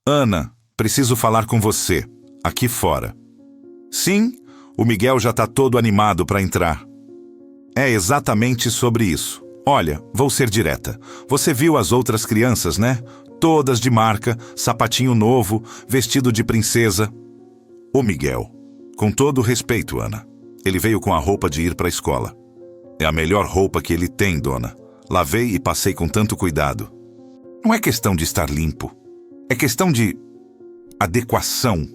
Ana, preciso falar com você, aqui fora. Sim, o Miguel já está todo animado para entrar. É exatamente sobre isso. Olha, vou ser direta. Você viu as outras crianças, né? Todas de marca, sapatinho novo, vestido de princesa. O Miguel, com todo respeito, Ana, ele veio com a roupa de ir para a escola. É a melhor roupa que ele tem, dona. Lavei e passei com tanto cuidado. Não é questão de estar limpo. É questão de adequação.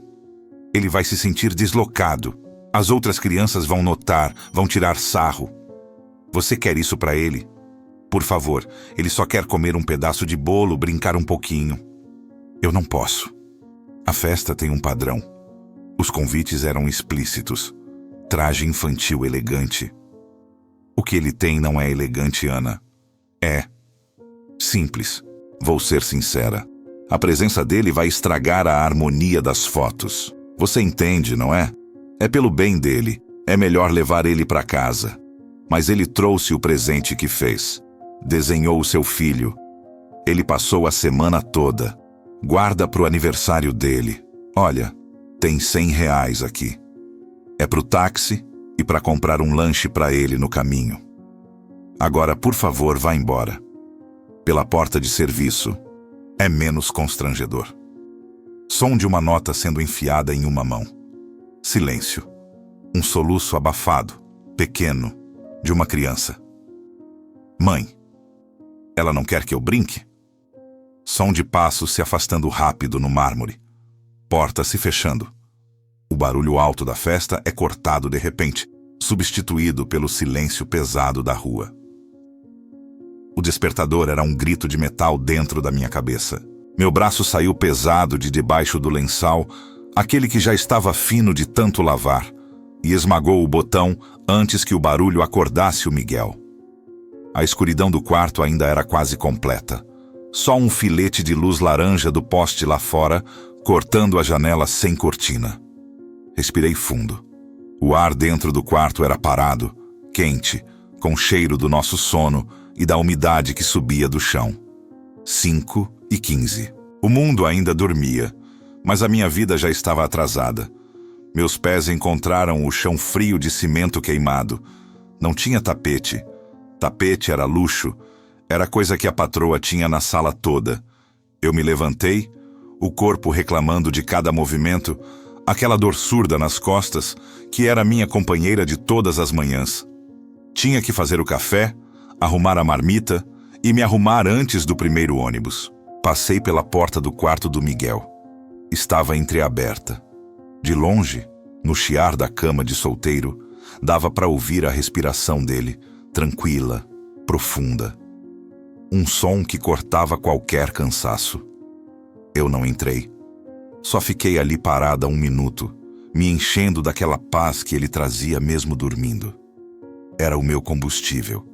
Ele vai se sentir deslocado. As outras crianças vão notar, vão tirar sarro. Você quer isso para ele? Por favor, ele só quer comer um pedaço de bolo, brincar um pouquinho. Eu não posso. A festa tem um padrão. Os convites eram explícitos. Traje infantil elegante. O que ele tem não é elegante, Ana. É simples. Vou ser sincera. A presença dele vai estragar a harmonia das fotos. Você entende, não é? É pelo bem dele. É melhor levar ele para casa. Mas ele trouxe o presente que fez. Desenhou o seu filho. Ele passou a semana toda. Guarda pro aniversário dele. Olha, tem R$100 aqui. É pro táxi e para comprar um lanche para ele no caminho. Agora, por favor, vá embora. Pela porta de serviço. É menos constrangedor. Som de uma nota sendo enfiada em uma mão. Silêncio. Um soluço abafado, pequeno, de uma criança. Mãe. Ela não quer que eu brinque? Som de passos se afastando rápido no mármore. Porta se fechando. O barulho alto da festa é cortado de repente, substituído pelo silêncio pesado da rua. O despertador era um grito de metal dentro da minha cabeça. Meu braço saiu pesado de debaixo do lençol, aquele que já estava fino de tanto lavar, e esmagou o botão antes que o barulho acordasse o Miguel. A escuridão do quarto ainda era quase completa. Só um filete de luz laranja do poste lá fora, cortando a janela sem cortina. Respirei fundo. O ar dentro do quarto era parado, quente, com cheiro do nosso sono e da umidade que subia do chão. 5h15. O mundo ainda dormia, mas a minha vida já estava atrasada. Meus pés encontraram o chão frio de cimento queimado. Não tinha tapete. Tapete era luxo. Era coisa que a patroa tinha na sala toda. Eu me levantei, o corpo reclamando de cada movimento, aquela dor surda nas costas, que era minha companheira de todas as manhãs. Tinha que fazer o café, arrumar a marmita e me arrumar antes do primeiro ônibus. Passei pela porta do quarto do Miguel. Estava entreaberta. De longe, no chiar da cama de solteiro, dava para ouvir a respiração dele, tranquila, profunda. Um som que cortava qualquer cansaço. Eu não entrei. Só fiquei ali parada 1 minuto, me enchendo daquela paz que ele trazia mesmo dormindo. Era o meu combustível.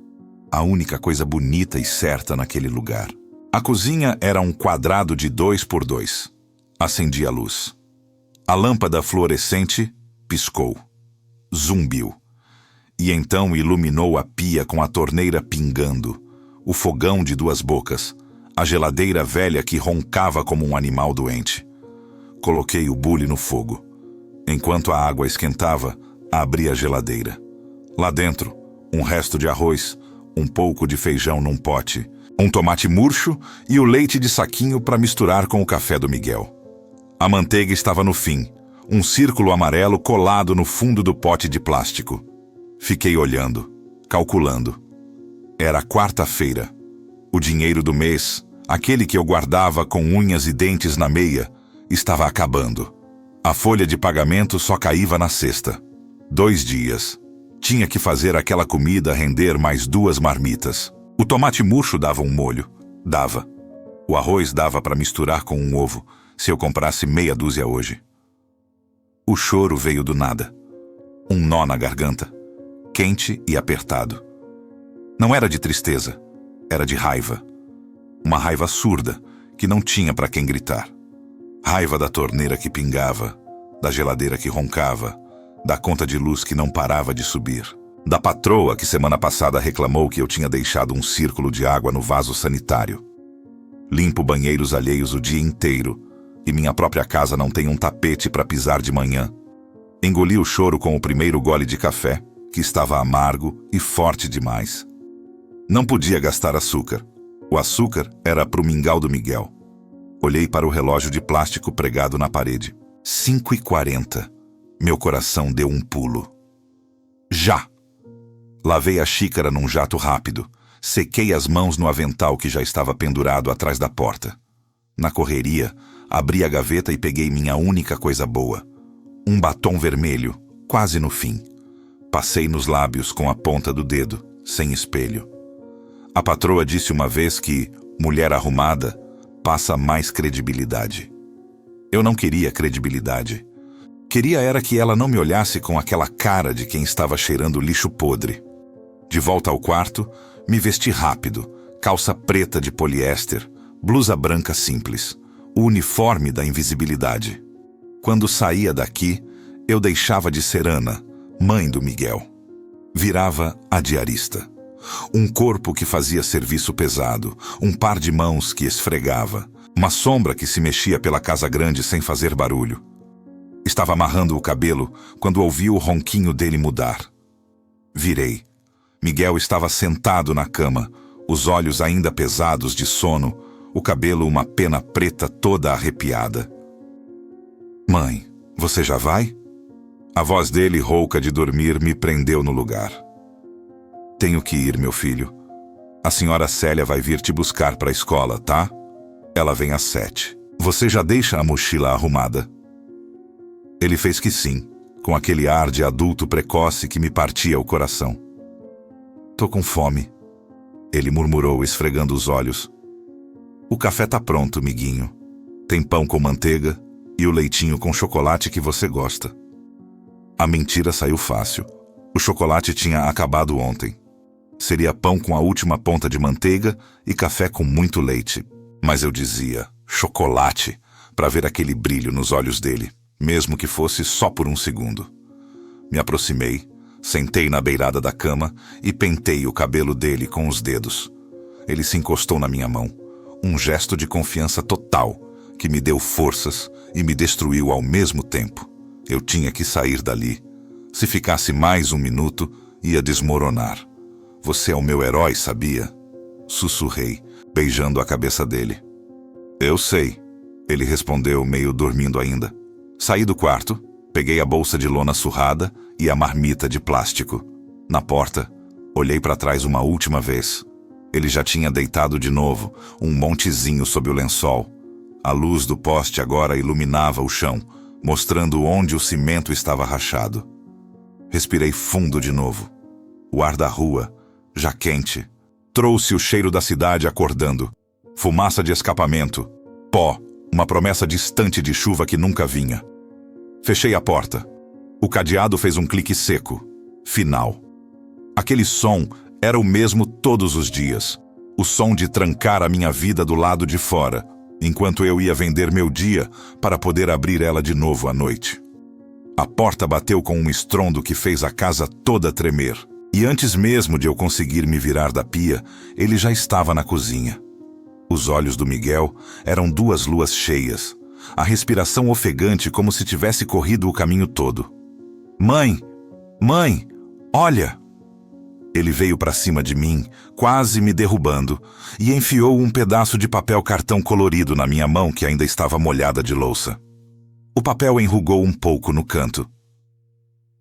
A única coisa bonita e certa naquele lugar. A cozinha era um quadrado de 2x2. Acendi a luz. A lâmpada fluorescente piscou. Zumbiu. E então iluminou a pia com a torneira pingando, o fogão de 2 bocas, a geladeira velha que roncava como um animal doente. Coloquei o bule no fogo. Enquanto a água esquentava, abri a geladeira. Lá dentro, um resto de arroz, um pouco de feijão num pote, um tomate murcho e o leite de saquinho para misturar com o café do Miguel. A manteiga estava no fim, um círculo amarelo colado no fundo do pote de plástico. Fiquei olhando, calculando. Era quarta-feira. O dinheiro do mês, aquele que eu guardava com unhas e dentes na meia, estava acabando. A folha de pagamento só caía na sexta. 2 dias. Tinha que fazer aquela comida render mais 2 marmitas. O tomate murcho dava um molho. Dava. O arroz dava para misturar com um ovo, se eu comprasse meia dúzia hoje. O choro veio do nada. Um nó na garganta. Quente e apertado. Não era de tristeza. Era de raiva. Uma raiva surda, que não tinha para quem gritar. Raiva da torneira que pingava, da geladeira que roncava, da conta de luz que não parava de subir, da patroa que semana passada reclamou que eu tinha deixado um círculo de água no vaso sanitário. Limpo banheiros alheios o dia inteiro e minha própria casa não tem um tapete para pisar de manhã. Engoli o choro com o primeiro gole de café, que estava amargo e forte demais. Não podia gastar açúcar. O açúcar era pro mingau do Miguel. Olhei para o relógio de plástico pregado na parede. 5h40. Meu coração deu um pulo. Já! Lavei a xícara num jato rápido. Sequei as mãos no avental que já estava pendurado atrás da porta. Na correria, abri a gaveta e peguei minha única coisa boa. Um batom vermelho, quase no fim. Passei nos lábios com a ponta do dedo, sem espelho. A patroa disse uma vez que mulher arrumada passa mais credibilidade. Eu não queria credibilidade. Queria era que ela não me olhasse com aquela cara de quem estava cheirando lixo podre. De volta ao quarto, me vesti rápido, calça preta de poliéster, blusa branca simples, o uniforme da invisibilidade. Quando saía daqui, eu deixava de ser Ana, mãe do Miguel. Virava a diarista. Um corpo que fazia serviço pesado, um par de mãos que esfregava, uma sombra que se mexia pela casa grande sem fazer barulho. Estava amarrando o cabelo quando ouvi o ronquinho dele mudar. Virei. Miguel estava sentado na cama, os olhos ainda pesados de sono, o cabelo uma pena preta toda arrepiada. Mãe, você já vai? A voz dele, rouca de dormir, me prendeu no lugar. Tenho que ir, meu filho. A senhora Célia vai vir te buscar para a escola, tá? Ela vem às 7. Você já deixa a mochila arrumada? Ele fez que sim, com aquele ar de adulto precoce que me partia o coração. Tô com fome, ele murmurou, esfregando os olhos. O café tá pronto, miguinho. Tem pão com manteiga e o leitinho com chocolate que você gosta. A mentira saiu fácil. O chocolate tinha acabado ontem. Seria pão com a última ponta de manteiga e café com muito leite. Mas eu dizia chocolate para ver aquele brilho nos olhos dele, mesmo que fosse só por um segundo. Me aproximei, sentei na beirada da cama e pentei o cabelo dele com os dedos. Ele se encostou na minha mão, um gesto de confiança total que me deu forças e me destruiu ao mesmo tempo. Eu tinha que sair dali. Se ficasse mais um minuto, ia desmoronar. Você é o meu herói, sabia? Sussurrei, beijando a cabeça dele. Eu sei, ele respondeu, meio dormindo ainda. Saí do quarto, peguei a bolsa de lona surrada e a marmita de plástico. Na porta, olhei para trás uma última vez. Ele já tinha deitado de novo, um montezinho sob o lençol. A luz do poste agora iluminava o chão, mostrando onde o cimento estava rachado. Respirei fundo de novo. O ar da rua, já quente, trouxe o cheiro da cidade acordando. Fumaça de escapamento, pó, uma promessa distante de chuva que nunca vinha. Fechei a porta. O cadeado fez um clique seco. Final. Aquele som era o mesmo todos os dias. O som de trancar a minha vida do lado de fora, enquanto eu ia vender meu dia para poder abrir ela de novo à noite. A porta bateu com um estrondo que fez a casa toda tremer. E antes mesmo de eu conseguir me virar da pia, ele já estava na cozinha. Os olhos do Miguel eram 2 luas cheias, a respiração ofegante como se tivesse corrido o caminho todo. Mãe! Mãe! Olha! Ele veio para cima de mim, quase me derrubando, e enfiou um pedaço de papel cartão colorido na minha mão que ainda estava molhada de louça. O papel enrugou um pouco no canto.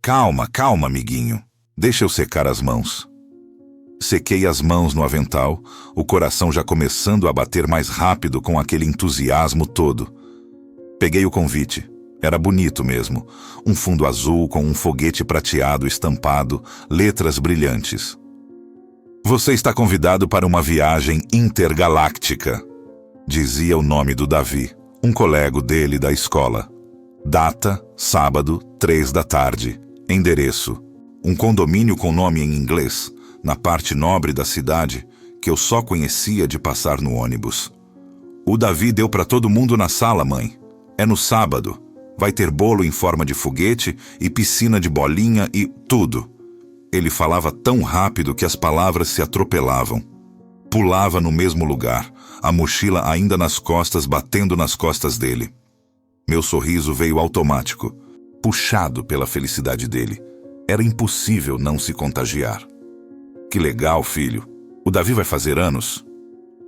Calma, calma, amiguinho. Deixa eu secar as mãos. Sequei as mãos no avental, o coração já começando a bater mais rápido com aquele entusiasmo todo. Peguei o convite. Era bonito mesmo. Um fundo azul com um foguete prateado estampado, letras brilhantes. Você está convidado para uma viagem intergaláctica, dizia o nome do Davi, um colega dele da escola. Data, sábado, 3 da tarde. Endereço, um condomínio com nome em inglês, na parte nobre da cidade, que eu só conhecia de passar no ônibus. O Davi deu para todo mundo na sala, mãe. É no sábado. Vai ter bolo em forma de foguete e piscina de bolinha e tudo. Ele falava tão rápido que as palavras se atropelavam. Pulava no mesmo lugar, a mochila ainda nas costas, batendo nas costas dele. Meu sorriso veio automático, puxado pela felicidade dele. Era impossível não se contagiar. Que legal, filho. O Davi vai fazer anos?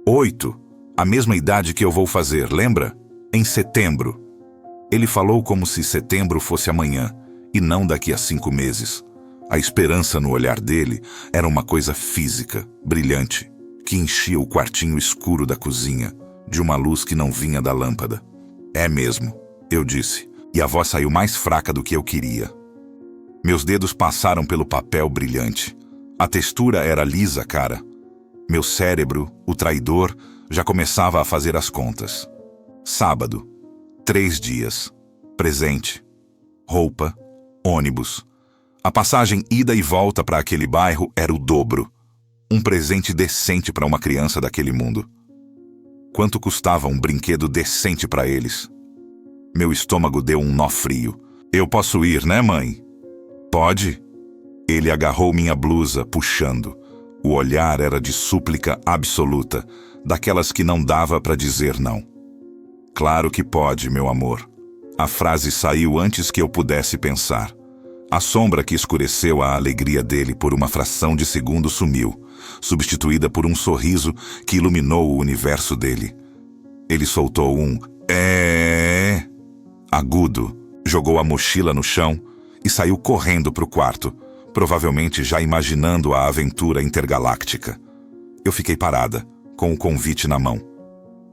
8. A mesma idade que eu vou fazer, lembra? Em setembro. Ele falou como se setembro fosse amanhã, e não daqui a 5 meses. A esperança no olhar dele era uma coisa física, brilhante, que enchia o quartinho escuro da cozinha, de uma luz que não vinha da lâmpada. É mesmo, eu disse, e a voz saiu mais fraca do que eu queria. Meus dedos passaram pelo papel brilhante. A textura era lisa, cara. Meu cérebro, o traidor, já começava a fazer as contas. Sábado, 3 dias. Presente. Roupa. Ônibus. A passagem ida e volta para aquele bairro era o dobro. Um presente decente para uma criança daquele mundo. Quanto custava um brinquedo decente para eles? Meu estômago deu um nó frio. Eu posso ir, né, mãe? Pode? Ele agarrou minha blusa, puxando. O olhar era de súplica absoluta, daquelas que não dava para dizer não. Claro que pode, meu amor. A frase saiu antes que eu pudesse pensar. A sombra que escureceu a alegria dele por uma fração de segundo sumiu, substituída por um sorriso que iluminou o universo dele. Ele soltou um agudo, jogou a mochila no chão e saiu correndo para o quarto, provavelmente já imaginando a aventura intergaláctica. Eu fiquei parada, com o convite na mão.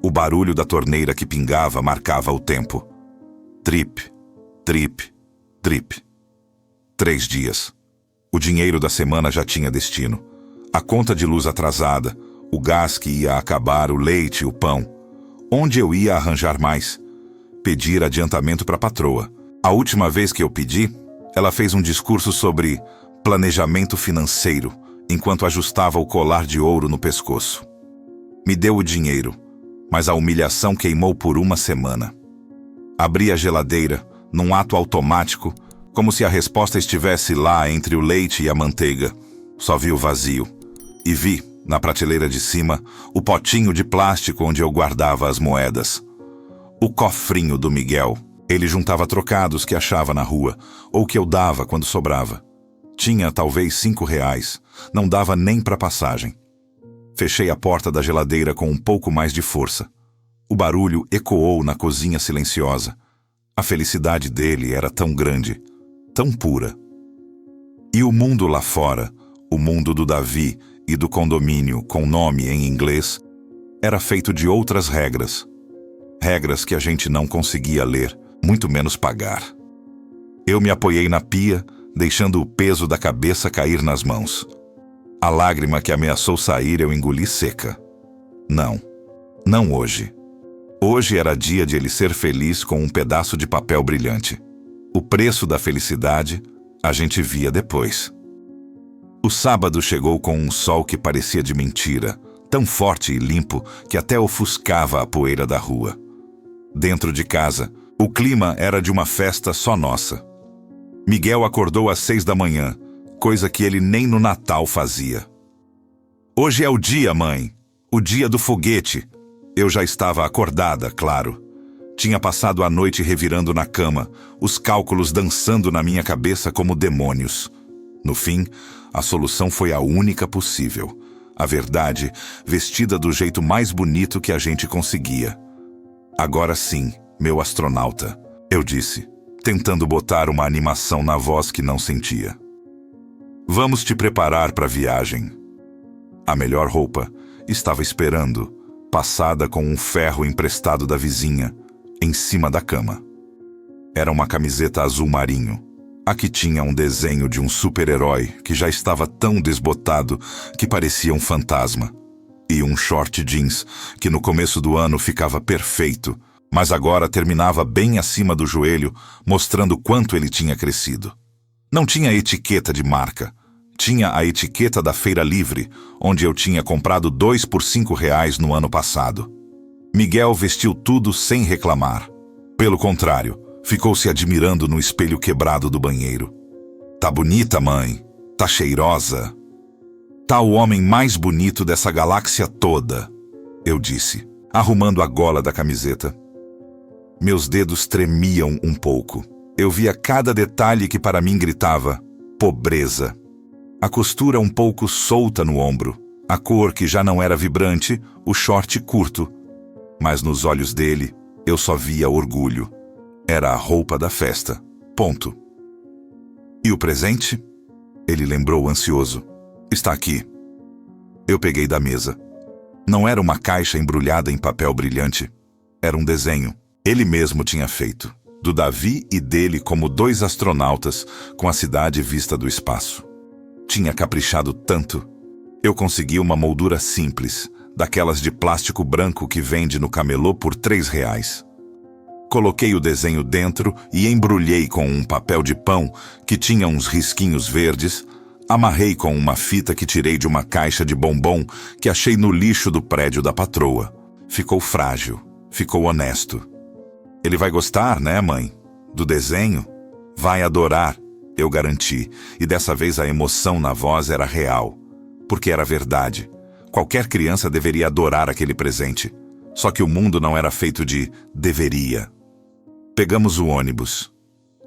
O barulho da torneira que pingava marcava o tempo. Drip, drip, drip. 3 dias. O dinheiro da semana já tinha destino. A conta de luz atrasada, o gás que ia acabar, o leite, o pão. Onde eu ia arranjar mais? Pedir adiantamento para a patroa. A última vez que eu pedi, ela fez um discurso sobre planejamento financeiro, enquanto ajustava o colar de ouro no pescoço. Me deu o dinheiro, mas a humilhação queimou por uma semana. Abri a geladeira, num ato automático, como se a resposta estivesse lá entre o leite e a manteiga. Só vi o vazio. E vi, na prateleira de cima, o potinho de plástico onde eu guardava as moedas. O cofrinho do Miguel. Ele juntava trocados que achava na rua, ou que eu dava quando sobrava. Tinha talvez R$ 5, não dava nem para passagem. Fechei a porta da geladeira com um pouco mais de força. O barulho ecoou na cozinha silenciosa. A felicidade dele era tão grande, tão pura. E o mundo lá fora, o mundo do Davi e do condomínio com nome em inglês, era feito de outras regras. Regras que a gente não conseguia ler, muito menos pagar. Eu me apoiei na pia, deixando o peso da cabeça cair nas mãos. A lágrima que ameaçou sair eu engoli seca. Não, não hoje. Hoje era dia de ele ser feliz com um pedaço de papel brilhante. O preço da felicidade a gente via depois. O sábado chegou com um sol que parecia de mentira, tão forte e limpo que até ofuscava a poeira da rua. Dentro de casa, o clima era de uma festa só nossa. Miguel acordou às 6 da manhã, coisa que ele nem no Natal fazia. Hoje é o dia, mãe. O dia do foguete. Eu já estava acordada, claro. Tinha passado a noite revirando na cama, os cálculos dançando na minha cabeça como demônios. No fim, a solução foi a única possível. A verdade, vestida do jeito mais bonito que a gente conseguia. Agora sim, meu astronauta, eu disse, tentando botar uma animação na voz que não sentia. Vamos te preparar para a viagem. A melhor roupa estava esperando, passada com um ferro emprestado da vizinha, em cima da cama. Era uma camiseta azul marinho. Aqui tinha um desenho de um super-herói que já estava tão desbotado que parecia um fantasma. E um short jeans que no começo do ano ficava perfeito, mas agora terminava bem acima do joelho, mostrando quanto ele tinha crescido. Não tinha etiqueta de marca. Tinha a etiqueta da Feira Livre, onde eu tinha comprado 2 por R$ 5 no ano passado. Miguel vestiu tudo sem reclamar. Pelo contrário, ficou se admirando no espelho quebrado do banheiro. Tá bonita, mãe. Tá cheirosa. Tá o homem mais bonito dessa galáxia toda, eu disse, arrumando a gola da camiseta. Meus dedos tremiam um pouco. Eu via cada detalhe que para mim gritava: pobreza. A costura um pouco solta no ombro, a cor que já não era vibrante, o short curto. Mas nos olhos dele, eu só via orgulho. Era a roupa da festa. Ponto. E o presente? Ele lembrou ansioso. Está aqui. Eu peguei da mesa. Não era uma caixa embrulhada em papel brilhante. Era um desenho. Ele mesmo tinha feito. Do Davi e dele como dois astronautas com a cidade vista do espaço. Tinha caprichado tanto. Eu consegui uma moldura simples, daquelas de plástico branco que vende no camelô por R$3. Coloquei o desenho dentro e embrulhei com um papel de pão que tinha uns risquinhos verdes. Amarrei com uma fita que tirei de uma caixa de bombom que achei no lixo do prédio da patroa. Ficou frágil, ficou honesto. Ele vai gostar, né, mãe? Do desenho? Vai adorar, eu garanti, e dessa vez a emoção na voz era real, porque era verdade. Qualquer criança deveria adorar aquele presente, só que o mundo não era feito de deveria. Pegamos o ônibus.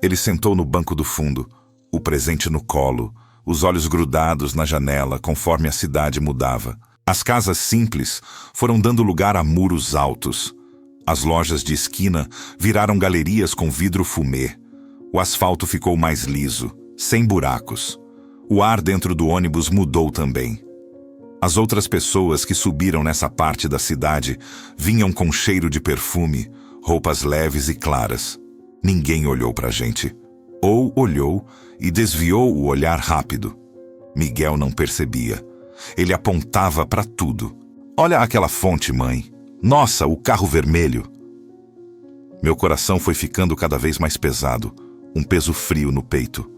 Ele sentou no banco do fundo, o presente no colo, os olhos grudados na janela conforme a cidade mudava. As casas simples foram dando lugar a muros altos. As lojas de esquina viraram galerias com vidro fumê. O asfalto ficou mais liso, sem buracos. O ar dentro do ônibus mudou também. As outras pessoas que subiram nessa parte da cidade vinham com cheiro de perfume, roupas leves e claras. Ninguém olhou pra gente. Ou olhou e desviou o olhar rápido. Miguel não percebia. Ele apontava para tudo. Olha aquela fonte, mãe. Nossa, o carro vermelho. Meu coração foi ficando cada vez mais pesado, um peso frio no peito.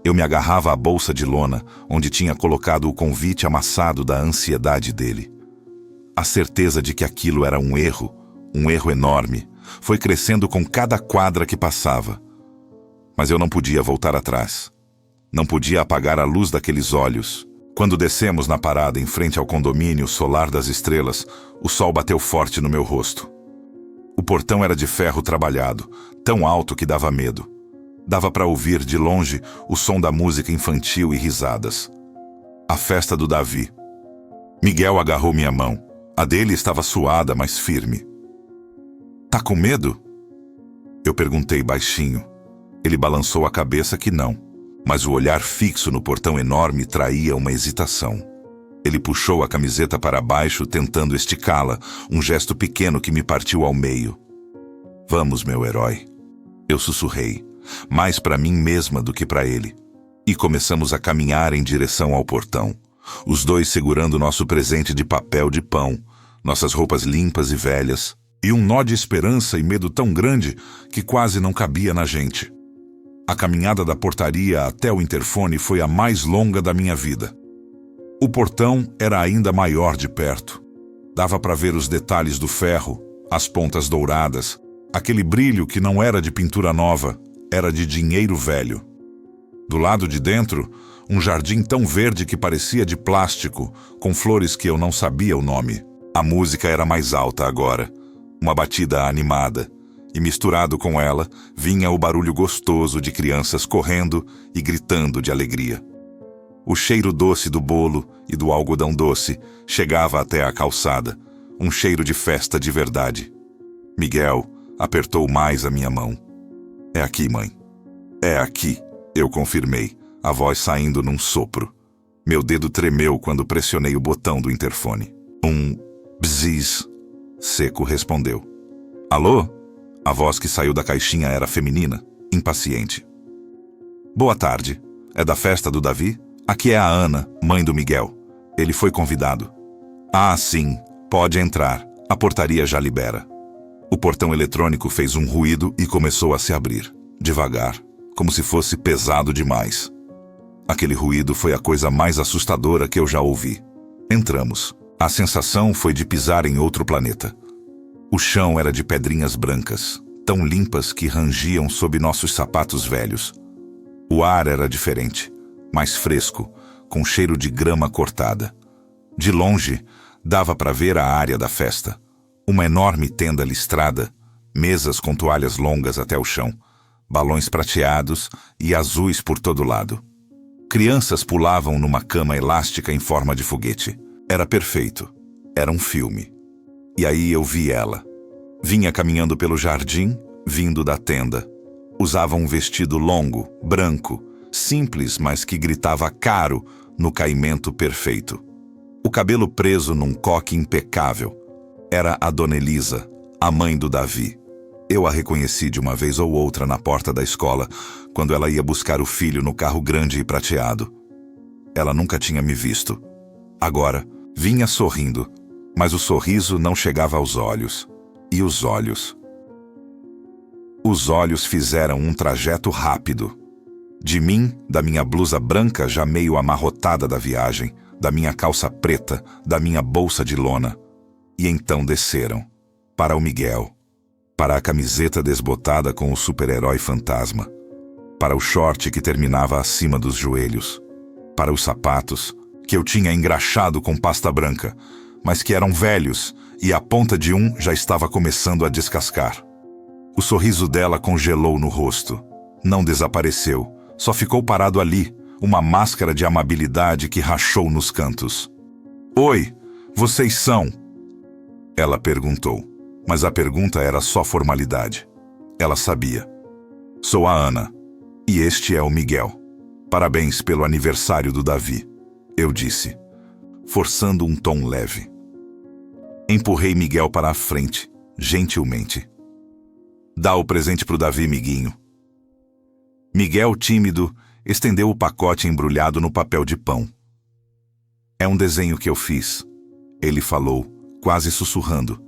Eu me agarrava à bolsa de lona, onde tinha colocado o convite amassado da ansiedade dele. A certeza de que aquilo era um erro enorme, foi crescendo com cada quadra que passava. Mas eu não podia voltar atrás. Não podia apagar a luz daqueles olhos. Quando descemos na parada em frente ao condomínio Solar das Estrelas, o sol bateu forte no meu rosto. O portão era de ferro trabalhado, tão alto que dava medo. Dava para ouvir de longe o som da música infantil e risadas. A festa do Davi. Miguel agarrou minha mão. A dele estava suada, mas firme. Tá com medo? Eu perguntei baixinho. Ele balançou a cabeça que não, mas o olhar fixo no portão enorme traía uma hesitação. Ele puxou a camiseta para baixo, tentando esticá-la, um gesto pequeno que me partiu ao meio. Vamos, meu herói. Eu sussurrei, mais para mim mesma do que para ele. E começamos a caminhar em direção ao portão, os dois segurando nosso presente de papel de pão, nossas roupas limpas e velhas, e um nó de esperança e medo tão grande que quase não cabia na gente. A caminhada da portaria até o interfone foi a mais longa da minha vida. O portão era ainda maior de perto. Dava para ver os detalhes do ferro, as pontas douradas, aquele brilho que não era de pintura nova, era de dinheiro velho. Do lado de dentro, um jardim tão verde que parecia de plástico, com flores que eu não sabia o nome. A música era mais alta agora, uma batida animada. E misturado com ela, vinha o barulho gostoso de crianças correndo e gritando de alegria. O cheiro doce do bolo e do algodão doce chegava até a calçada, um cheiro de festa de verdade. Miguel apertou mais a minha mão. É aqui, mãe. É aqui, eu confirmei, a voz saindo num sopro. Meu dedo tremeu quando pressionei o botão do interfone. Um bzz seco respondeu. Alô? A voz que saiu da caixinha era feminina, impaciente. Boa tarde. É da festa do Davi? Aqui é a Ana, mãe do Miguel. Ele foi convidado. Ah, sim. Pode entrar. A portaria já libera. O portão eletrônico fez um ruído e começou a se abrir, devagar, como se fosse pesado demais. Aquele ruído foi a coisa mais assustadora que eu já ouvi. Entramos. A sensação foi de pisar em outro planeta. O chão era de pedrinhas brancas, tão limpas que rangiam sob nossos sapatos velhos. O ar era diferente, mais fresco, com cheiro de grama cortada. De longe, dava para ver a área da festa. Uma enorme tenda listrada, Mesas com toalhas longas até o chão, balões prateados e azuis por todo lado. Crianças pulavam numa cama elástica em forma de foguete. Era perfeito. Era um filme. E aí eu vi ela. Vinha caminhando pelo jardim, vindo da tenda. Usava um vestido longo, branco, simples, mas que gritava caro no caimento perfeito. O cabelo preso num coque impecável. Era a Dona Elisa, a mãe do Davi. Eu a reconheci de uma vez ou outra na porta da escola, quando ela ia buscar o filho no carro grande e prateado. Ela nunca tinha me visto. Agora, vinha sorrindo, mas o sorriso não chegava aos olhos. E os olhos? Os olhos fizeram um trajeto rápido. De mim, da minha blusa branca já meio amarrotada da viagem, da minha calça preta, da minha bolsa de lona. E então desceram. Para o Miguel. Para a camiseta desbotada com o super-herói fantasma. Para o short que terminava acima dos joelhos. Para os sapatos, que eu tinha engraxado com pasta branca, mas que eram velhos e a ponta de um já estava começando a descascar. O sorriso dela congelou no rosto. Não desapareceu, só ficou parado ali, uma máscara de amabilidade que rachou nos cantos. "Oi, vocês são?" Ela perguntou, mas a pergunta era só formalidade. Ela sabia. "Sou a Ana, e este é o Miguel. Parabéns pelo aniversário do Davi", eu disse, forçando um tom leve. Empurrei Miguel para a frente, gentilmente. "Dá o presente pro Davi, miguinho." Miguel, tímido, estendeu o pacote embrulhado no papel de pão. "É um desenho que eu fiz", ele falou, quase sussurrando.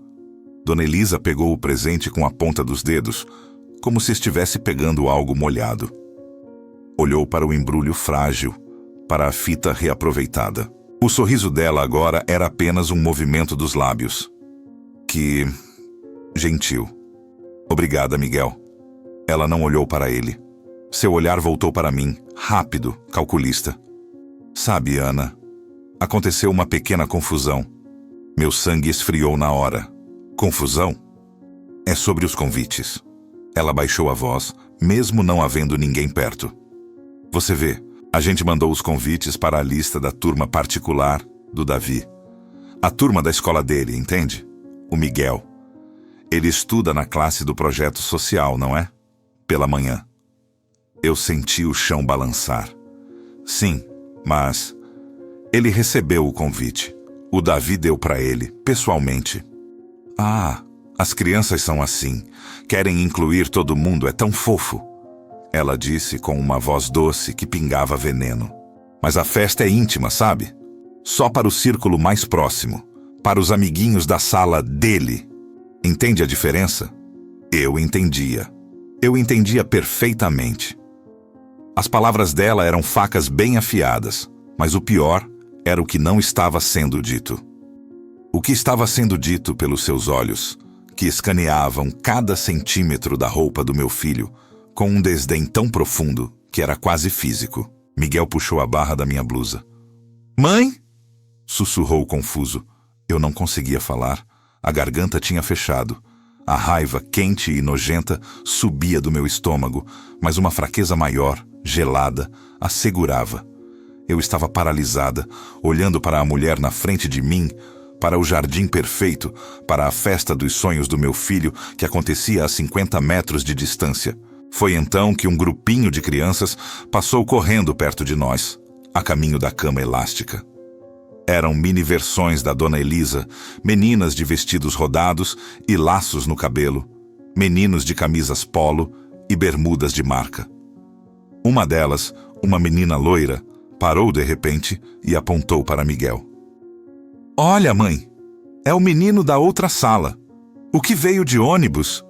Dona Elisa pegou o presente com a ponta dos dedos, como se estivesse pegando algo molhado. Olhou para o embrulho frágil, para a fita reaproveitada. O sorriso dela agora era apenas um movimento dos lábios. Que gentil. "Obrigada, Miguel." Ela não olhou para ele. Seu olhar voltou para mim, rápido, calculista. "Sabe, Ana, aconteceu uma pequena confusão." Meu sangue esfriou na hora. "Confusão?" "É sobre os convites." Ela baixou a voz, mesmo não havendo ninguém perto. "Você vê, a gente mandou os convites para a lista da turma particular do Davi. A turma da escola dele, entende? O Miguel. Ele estuda na classe do projeto social, não é? Pela manhã." Eu senti o chão balançar. "Sim, mas ele recebeu o convite. O Davi deu para ele, pessoalmente." "Ah, as crianças são assim. Querem incluir todo mundo, é tão fofo." Ela disse com uma voz doce que pingava veneno. "Mas a festa é íntima, sabe? Só para o círculo mais próximo. Para os amiguinhos da sala dele. Entende a diferença?" Eu entendia. Eu entendia perfeitamente. As palavras dela eram facas bem afiadas, mas o pior era o que não estava sendo dito. O que estava sendo dito pelos seus olhos, que escaneavam cada centímetro da roupa do meu filho, com um desdém tão profundo que era quase físico. Miguel puxou a barra da minha blusa. "Mãe?" sussurrou confuso. Eu não conseguia falar. A garganta tinha fechado. A raiva, quente e nojenta, subia do meu estômago, mas uma fraqueza maior, gelada, a segurava. Eu estava paralisada, olhando para a mulher na frente de mim, para o jardim perfeito, para a festa dos sonhos do meu filho que acontecia a 50 metros de distância. Foi então que um grupinho de crianças passou correndo perto de nós, a caminho da cama elástica. Eram mini-versões da Dona Elisa, meninas de vestidos rodados e laços no cabelo, meninos de camisas polo e bermudas de marca. Uma delas, uma menina loira, parou de repente e apontou para Miguel. "Olha, mãe, é o menino da outra sala. O que veio de ônibus?"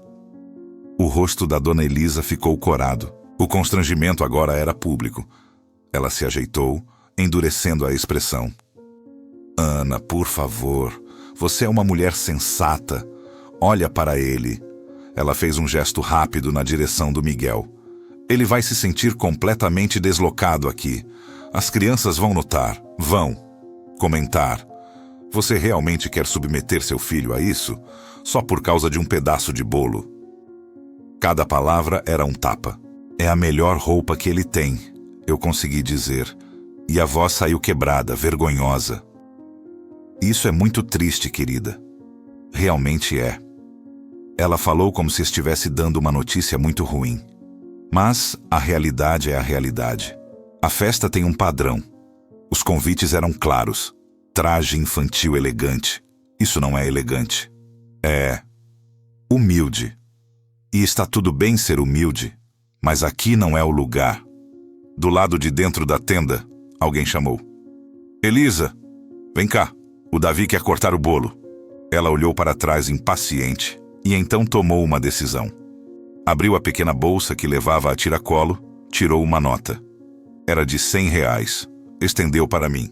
O rosto da Dona Elisa ficou corado. O constrangimento agora era público. Ela se ajeitou, endurecendo a expressão. "Ana, por favor, você é uma mulher sensata. Olha para ele." Ela fez um gesto rápido na direção do Miguel. "Ele vai se sentir completamente deslocado aqui. As crianças vão notar, vão comentar. Você realmente quer submeter seu filho a isso? Só por causa de um pedaço de bolo?" Cada palavra era um tapa. É a melhor roupa que ele tem, eu consegui dizer, e a voz saiu quebrada, vergonhosa. Isso é muito triste, querida. Realmente é. Ela falou como se estivesse dando uma notícia muito ruim. Mas a realidade é a realidade. A festa tem um padrão. Os convites eram claros. Traje infantil elegante. Isso não é elegante. É humilde. E está tudo bem ser humilde, mas aqui não é o lugar. Do lado de dentro da tenda, alguém chamou. Elisa, vem cá. O Davi quer cortar o bolo. Ela olhou para trás impaciente e então tomou uma decisão. Abriu a pequena bolsa que levava a tiracolo, tirou uma nota. Era de R$100. Estendeu para mim.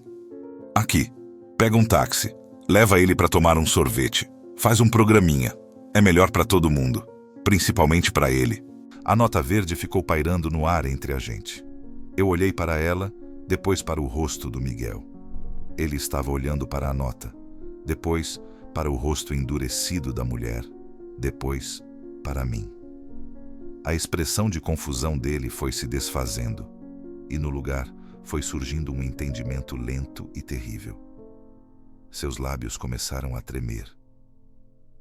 Aqui, pega um táxi. Leva ele para tomar um sorvete. Faz um programinha. É melhor para todo mundo. Principalmente para ele. A nota verde ficou pairando no ar entre a gente. Eu olhei para ela, depois para o rosto do Miguel. Ele estava olhando para a nota, depois para o rosto endurecido da mulher, depois para mim. A expressão de confusão dele foi se desfazendo, e no lugar foi surgindo um entendimento lento e terrível. Seus lábios começaram a tremer.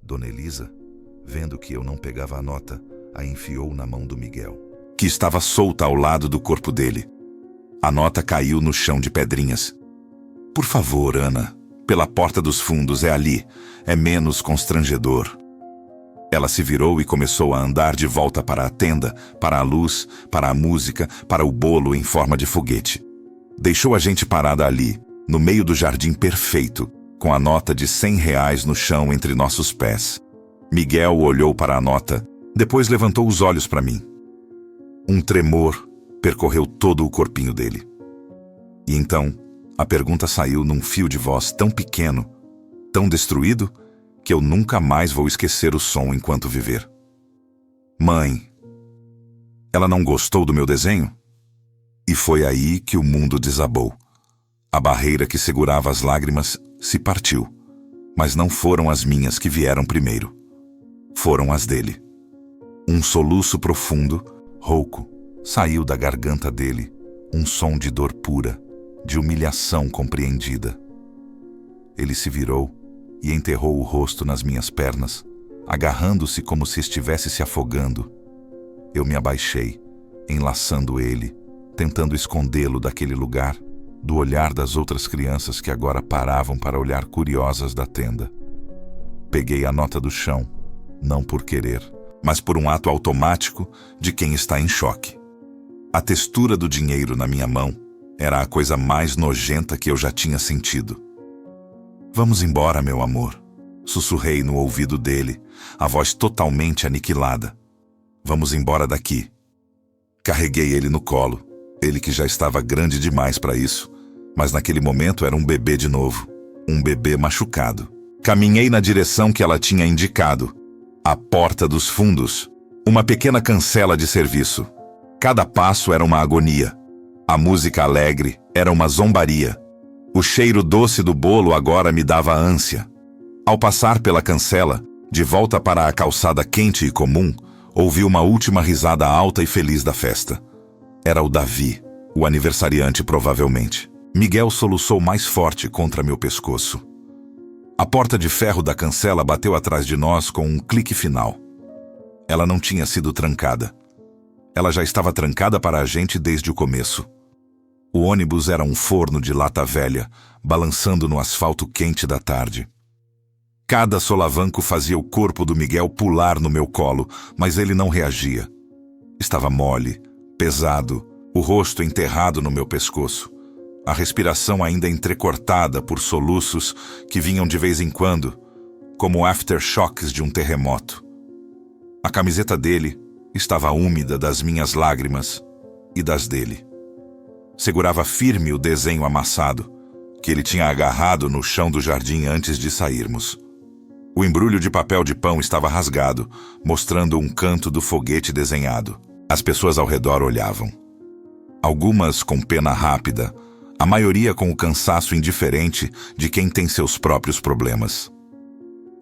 Dona Elisa, vendo que eu não pegava a nota, a enfiou na mão do Miguel, que estava solta ao lado do corpo dele. A nota caiu no chão de pedrinhas. Por favor, Ana, pela porta dos fundos, é ali. É menos constrangedor. Ela se virou e começou a andar de volta para a tenda, para a luz, para a música, para o bolo em forma de foguete. Deixou a gente parada ali, no meio do jardim perfeito, com a nota de R$100 no chão entre nossos pés. Miguel olhou para a nota, depois levantou os olhos para mim. Um tremor percorreu todo o corpinho dele. E então, a pergunta saiu num fio de voz tão pequeno, tão destruído, que eu nunca mais vou esquecer o som enquanto viver. Mãe, ela não gostou do meu desenho? E foi aí que o mundo desabou. A barreira que segurava as lágrimas se partiu, mas não foram as minhas que vieram primeiro. Foram as dele. Um soluço profundo, rouco, saiu da garganta dele, um som de dor pura, de humilhação compreendida. Ele se virou e enterrou o rosto nas minhas pernas, agarrando-se como se estivesse se afogando. Eu me abaixei, enlaçando ele, tentando escondê-lo daquele lugar, do olhar das outras crianças que agora paravam para olhar curiosas da tenda. Peguei a nota do chão, não por querer, mas por um ato automático de quem está em choque. A textura do dinheiro na minha mão era a coisa mais nojenta que eu já tinha sentido. Vamos embora, meu amor, sussurrei no ouvido dele, a voz totalmente aniquilada. Vamos embora daqui. Carreguei ele no colo, ele que já estava grande demais para isso, mas naquele momento era um bebê de novo, um bebê machucado. Caminhei na direção que ela tinha indicado, a porta dos fundos, uma pequena cancela de serviço. Cada passo era uma agonia. A música alegre era uma zombaria. O cheiro doce do bolo agora me dava ânsia. Ao passar pela cancela, de volta para a calçada quente e comum, ouvi uma última risada alta e feliz da festa. Era o Davi, o aniversariante provavelmente. Miguel soluçou mais forte contra meu pescoço. A porta de ferro da cancela bateu atrás de nós com um clique final. Ela não tinha sido trancada. Ela já estava trancada para a gente desde o começo. O ônibus era um forno de lata velha, balançando no asfalto quente da tarde. Cada solavanco fazia o corpo do Miguel pular no meu colo, mas ele não reagia. Estava mole, pesado, o rosto enterrado no meu pescoço. A respiração ainda entrecortada por soluços que vinham de vez em quando, como aftershocks de um terremoto. A camiseta dele estava úmida das minhas lágrimas e das dele. Segurava firme o desenho amassado, que ele tinha agarrado no chão do jardim antes de sairmos. O embrulho de papel de pão estava rasgado, mostrando um canto do foguete desenhado. As pessoas ao redor olhavam. Algumas com pena rápida, a maioria com o cansaço indiferente de quem tem seus próprios problemas.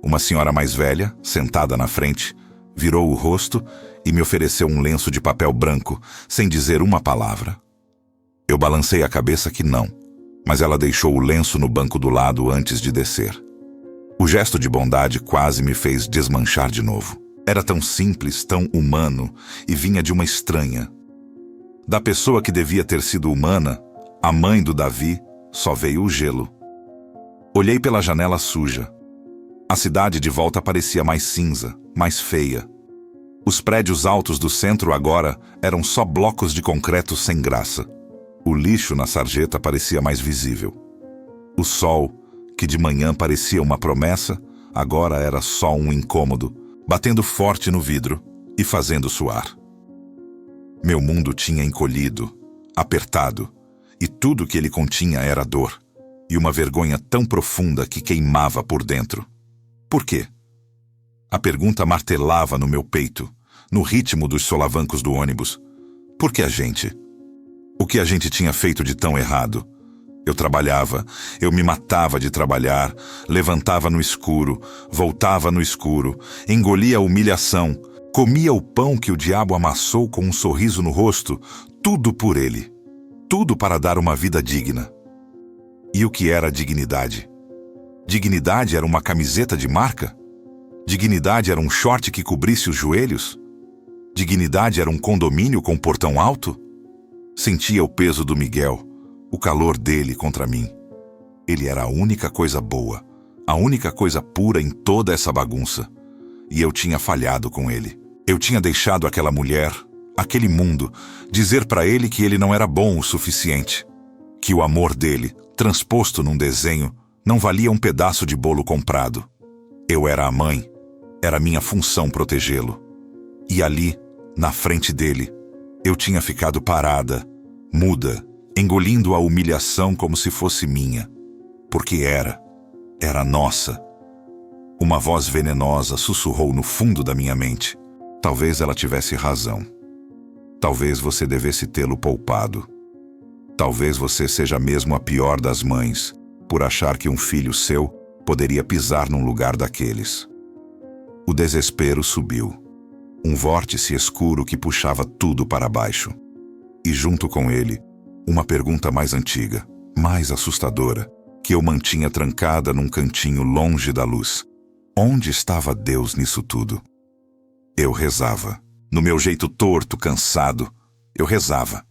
Uma senhora mais velha, sentada na frente, virou o rosto e me ofereceu um lenço de papel branco, sem dizer uma palavra. Eu balancei a cabeça que não, mas ela deixou o lenço no banco do lado antes de descer. O gesto de bondade quase me fez desmanchar de novo. Era tão simples, tão humano, e vinha de uma estranha. Da pessoa que devia ter sido humana, a mãe do Davi, só veio o gelo. Olhei pela janela suja. A cidade de volta parecia mais cinza, mais feia. Os prédios altos do centro agora eram só blocos de concreto sem graça. O lixo na sarjeta parecia mais visível. O sol, que de manhã parecia uma promessa, agora era só um incômodo, batendo forte no vidro e fazendo suar. Meu mundo tinha encolhido, apertado, e tudo que ele continha era dor, e uma vergonha tão profunda que queimava por dentro. Por quê? A pergunta martelava no meu peito, no ritmo dos solavancos do ônibus. Por que a gente? O que a gente tinha feito de tão errado? Eu trabalhava, eu me matava de trabalhar, levantava no escuro, voltava no escuro, engolia a humilhação, comia o pão que o diabo amassou com um sorriso no rosto, tudo por ele. Tudo para dar uma vida digna. E o que era dignidade? Dignidade era uma camiseta de marca? Dignidade era um short que cobrisse os joelhos? Dignidade era um condomínio com portão alto? Sentia o peso do Miguel, o calor dele contra mim. Ele era a única coisa boa, a única coisa pura em toda essa bagunça. E eu tinha falhado com ele. Eu tinha deixado aquela mulher, aquele mundo, dizer para ele que ele não era bom o suficiente. Que o amor dele, transposto num desenho, não valia um pedaço de bolo comprado. Eu era a mãe, era minha função protegê-lo. E ali, na frente dele, eu tinha ficado parada, muda, engolindo a humilhação como se fosse minha. Porque era nossa. Uma voz venenosa sussurrou no fundo da minha mente. Talvez ela tivesse razão. Talvez você devesse tê-lo poupado. Talvez você seja mesmo a pior das mães, por achar que um filho seu poderia pisar num lugar daqueles. O desespero subiu. Um vórtice escuro que puxava tudo para baixo. E junto com ele, uma pergunta mais antiga, mais assustadora, que eu mantinha trancada num cantinho longe da luz. Onde estava Deus nisso tudo? Eu rezava. No meu jeito torto, cansado, eu rezava.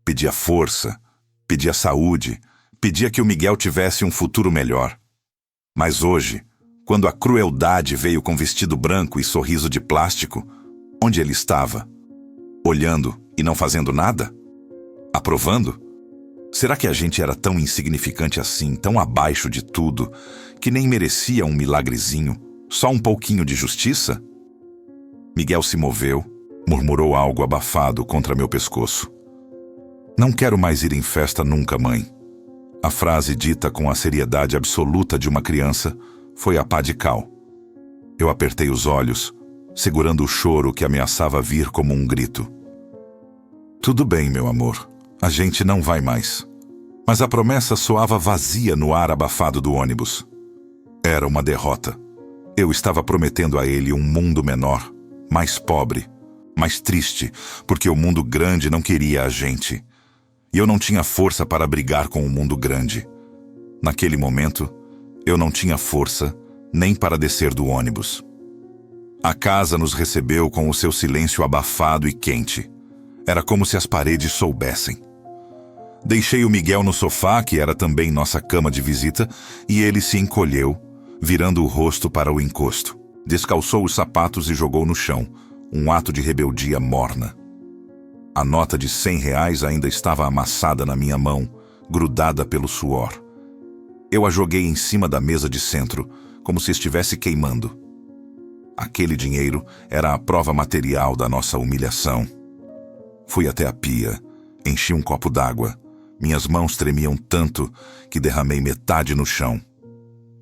Pedia força, pedia saúde, pedia que o Miguel tivesse um futuro melhor. Mas hoje, quando a crueldade veio com vestido branco e sorriso de plástico, onde ele estava? Olhando e não fazendo nada? Aprovando? Será que a gente era tão insignificante assim, tão abaixo de tudo, que nem merecia um milagrezinho, só um pouquinho de justiça? Miguel se moveu, murmurou algo abafado contra meu pescoço. Não quero mais ir em festa nunca, mãe. A frase dita com a seriedade absoluta de uma criança foi a pá de cal. Eu apertei os olhos, segurando o choro que ameaçava vir como um grito. Tudo bem, meu amor, a gente não vai mais. Mas a promessa soava vazia no ar abafado do ônibus. Era uma derrota. Eu estava prometendo a ele um mundo menor, mais pobre, mais triste, porque o mundo grande não queria a gente. E eu não tinha força para brigar com o mundo grande. Naquele momento, eu não tinha força nem para descer do ônibus. A casa nos recebeu com o seu silêncio abafado e quente. Era como se as paredes soubessem. Deixei o Miguel no sofá, que era também nossa cama de visita, e ele se encolheu, virando o rosto para o encosto. Descalçou os sapatos e jogou no chão, um ato de rebeldia morna. A nota de R$100 ainda estava amassada na minha mão, grudada pelo suor. Eu a joguei em cima da mesa de centro, como se estivesse queimando. Aquele dinheiro era a prova material da nossa humilhação. Fui até a pia, enchi um copo d'água. Minhas mãos tremiam tanto que derramei metade no chão.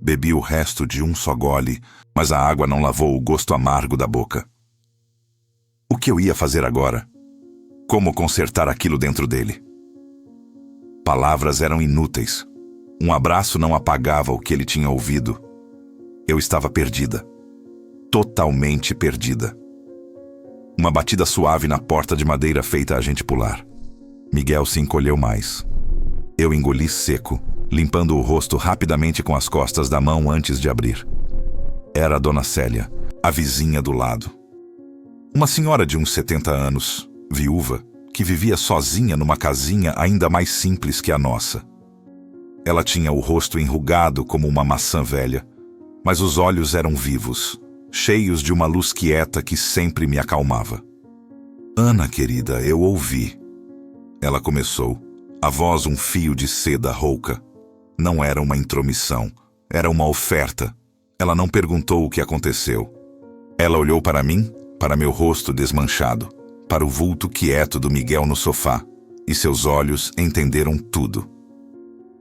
Bebi o resto de um só gole, mas a água não lavou o gosto amargo da boca. O que eu ia fazer agora? Como consertar aquilo dentro dele? Palavras eram inúteis. Um abraço não apagava o que ele tinha ouvido. Eu estava perdida. Totalmente perdida. Uma batida suave na porta de madeira feita a gente pular. Miguel se encolheu mais. Eu engoli seco, limpando o rosto rapidamente com as costas da mão antes de abrir. Era a Dona Célia, a vizinha do lado. Uma senhora de uns 70 anos, viúva, que vivia sozinha numa casinha ainda mais simples que a nossa. Ela tinha o rosto enrugado como uma maçã velha, mas os olhos eram vivos, cheios de uma luz quieta que sempre me acalmava. Ana, querida, eu ouvi. Ela começou, a voz um fio de seda rouca. Não era uma intromissão, era uma oferta. Ela não perguntou o que aconteceu. Ela olhou para mim, para meu rosto desmanchado, para o vulto quieto do Miguel no sofá, e seus olhos entenderam tudo.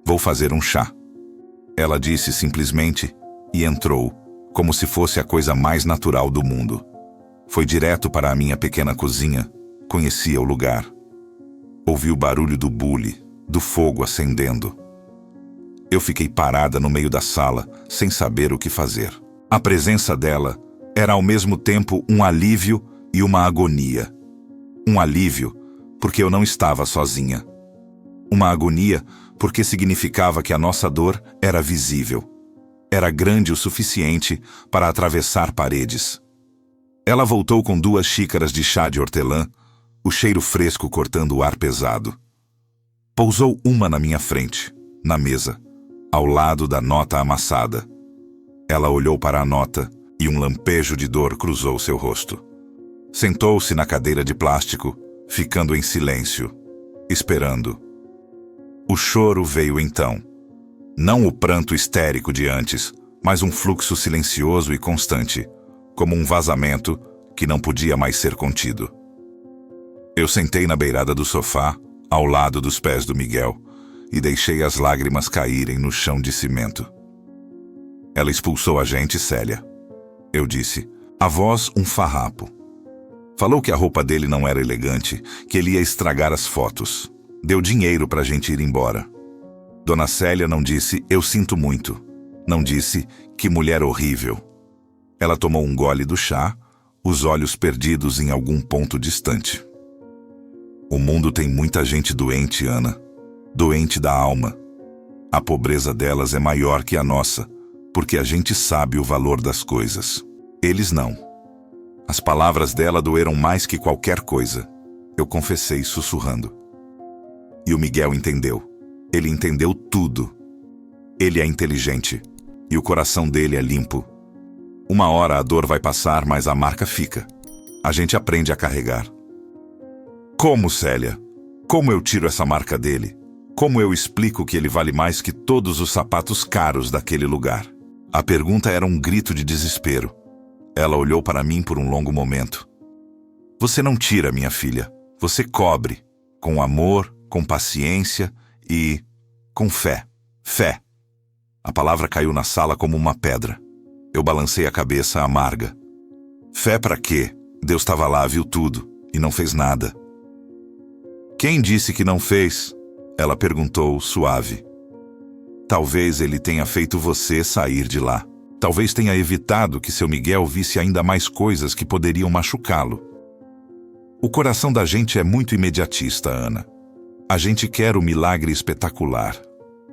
Vou fazer um chá. Ela disse simplesmente e entrou, como se fosse a coisa mais natural do mundo. Foi direto para a minha pequena cozinha, conhecia o lugar. Ouvi o barulho do bule, do fogo acendendo. Eu fiquei parada no meio da sala, sem saber o que fazer. A presença dela era ao mesmo tempo um alívio e uma agonia. Um alívio, porque eu não estava sozinha. Uma agonia, porque significava que a nossa dor era visível. Era grande o suficiente para atravessar paredes. Ela voltou com 2 xícaras de chá de hortelã, o cheiro fresco cortando o ar pesado. Pousou uma na minha frente, na mesa, ao lado da nota amassada. Ela olhou para a nota e um lampejo de dor cruzou seu rosto. Sentou-se na cadeira de plástico, ficando em silêncio, esperando. O choro veio então. Não o pranto histérico de antes, mas um fluxo silencioso e constante, como um vazamento que não podia mais ser contido. Eu sentei na beirada do sofá, ao lado dos pés do Miguel, e deixei as lágrimas caírem no chão de cimento. Ela expulsou a gente, Célia. Eu disse, a voz um farrapo. Falou que a roupa dele não era elegante, que ele ia estragar as fotos. Deu dinheiro pra gente ir embora. Dona Célia não disse, eu sinto muito. Não disse, que mulher horrível. Ela tomou um gole do chá, os olhos perdidos em algum ponto distante. O mundo tem muita gente doente, Ana. Doente da alma. A pobreza delas é maior que a nossa, porque a gente sabe o valor das coisas. Eles não. As palavras dela doeram mais que qualquer coisa. Eu confessei sussurrando. E o Miguel entendeu. Ele entendeu tudo. Ele é inteligente. E o coração dele é limpo. Uma hora a dor vai passar, mas a marca fica. A gente aprende a carregar. Como, Célia? Como eu tiro essa marca dele? Como eu explico que ele vale mais que todos os sapatos caros daquele lugar? A pergunta era um grito de desespero. Ela olhou para mim por um longo momento. Você não tira, minha filha. Você cobre. Com amor, com paciência e com fé. Fé. A palavra caiu na sala como uma pedra. Eu balancei a cabeça amarga. Fé para quê? Deus estava lá, viu tudo, e não fez nada. Quem disse que não fez? Ela perguntou, suave. Talvez ele tenha feito você sair de lá. Talvez tenha evitado que seu Miguel visse ainda mais coisas que poderiam machucá-lo. O coração da gente é muito imediatista, Ana. A gente quer o milagre espetacular.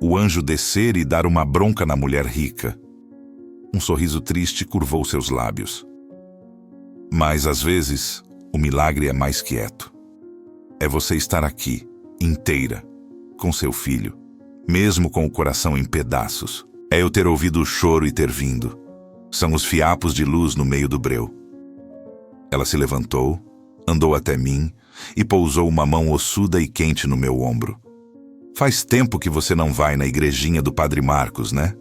O anjo descer e dar uma bronca na mulher rica. Um sorriso triste curvou seus lábios. Mas, às vezes, o milagre é mais quieto. É você estar aqui, inteira, com seu filho, mesmo com o coração em pedaços. É eu ter ouvido o choro e ter vindo. São os fiapos de luz no meio do breu. Ela se levantou, andou até mim e pousou uma mão ossuda e quente no meu ombro. Faz tempo que você não vai na igrejinha do Padre Marcos, né?